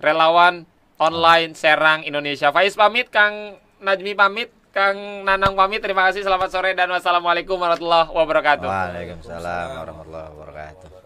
S1: @relawan_online Serang Indonesia. Faiz pamit, Kang Najmi pamit, Kang Nanang pamit. Terima kasih, selamat sore dan wassalamualaikum warahmatullahi wabarakatuh.
S3: Waalaikumsalam warahmatullahi wabarakatuh.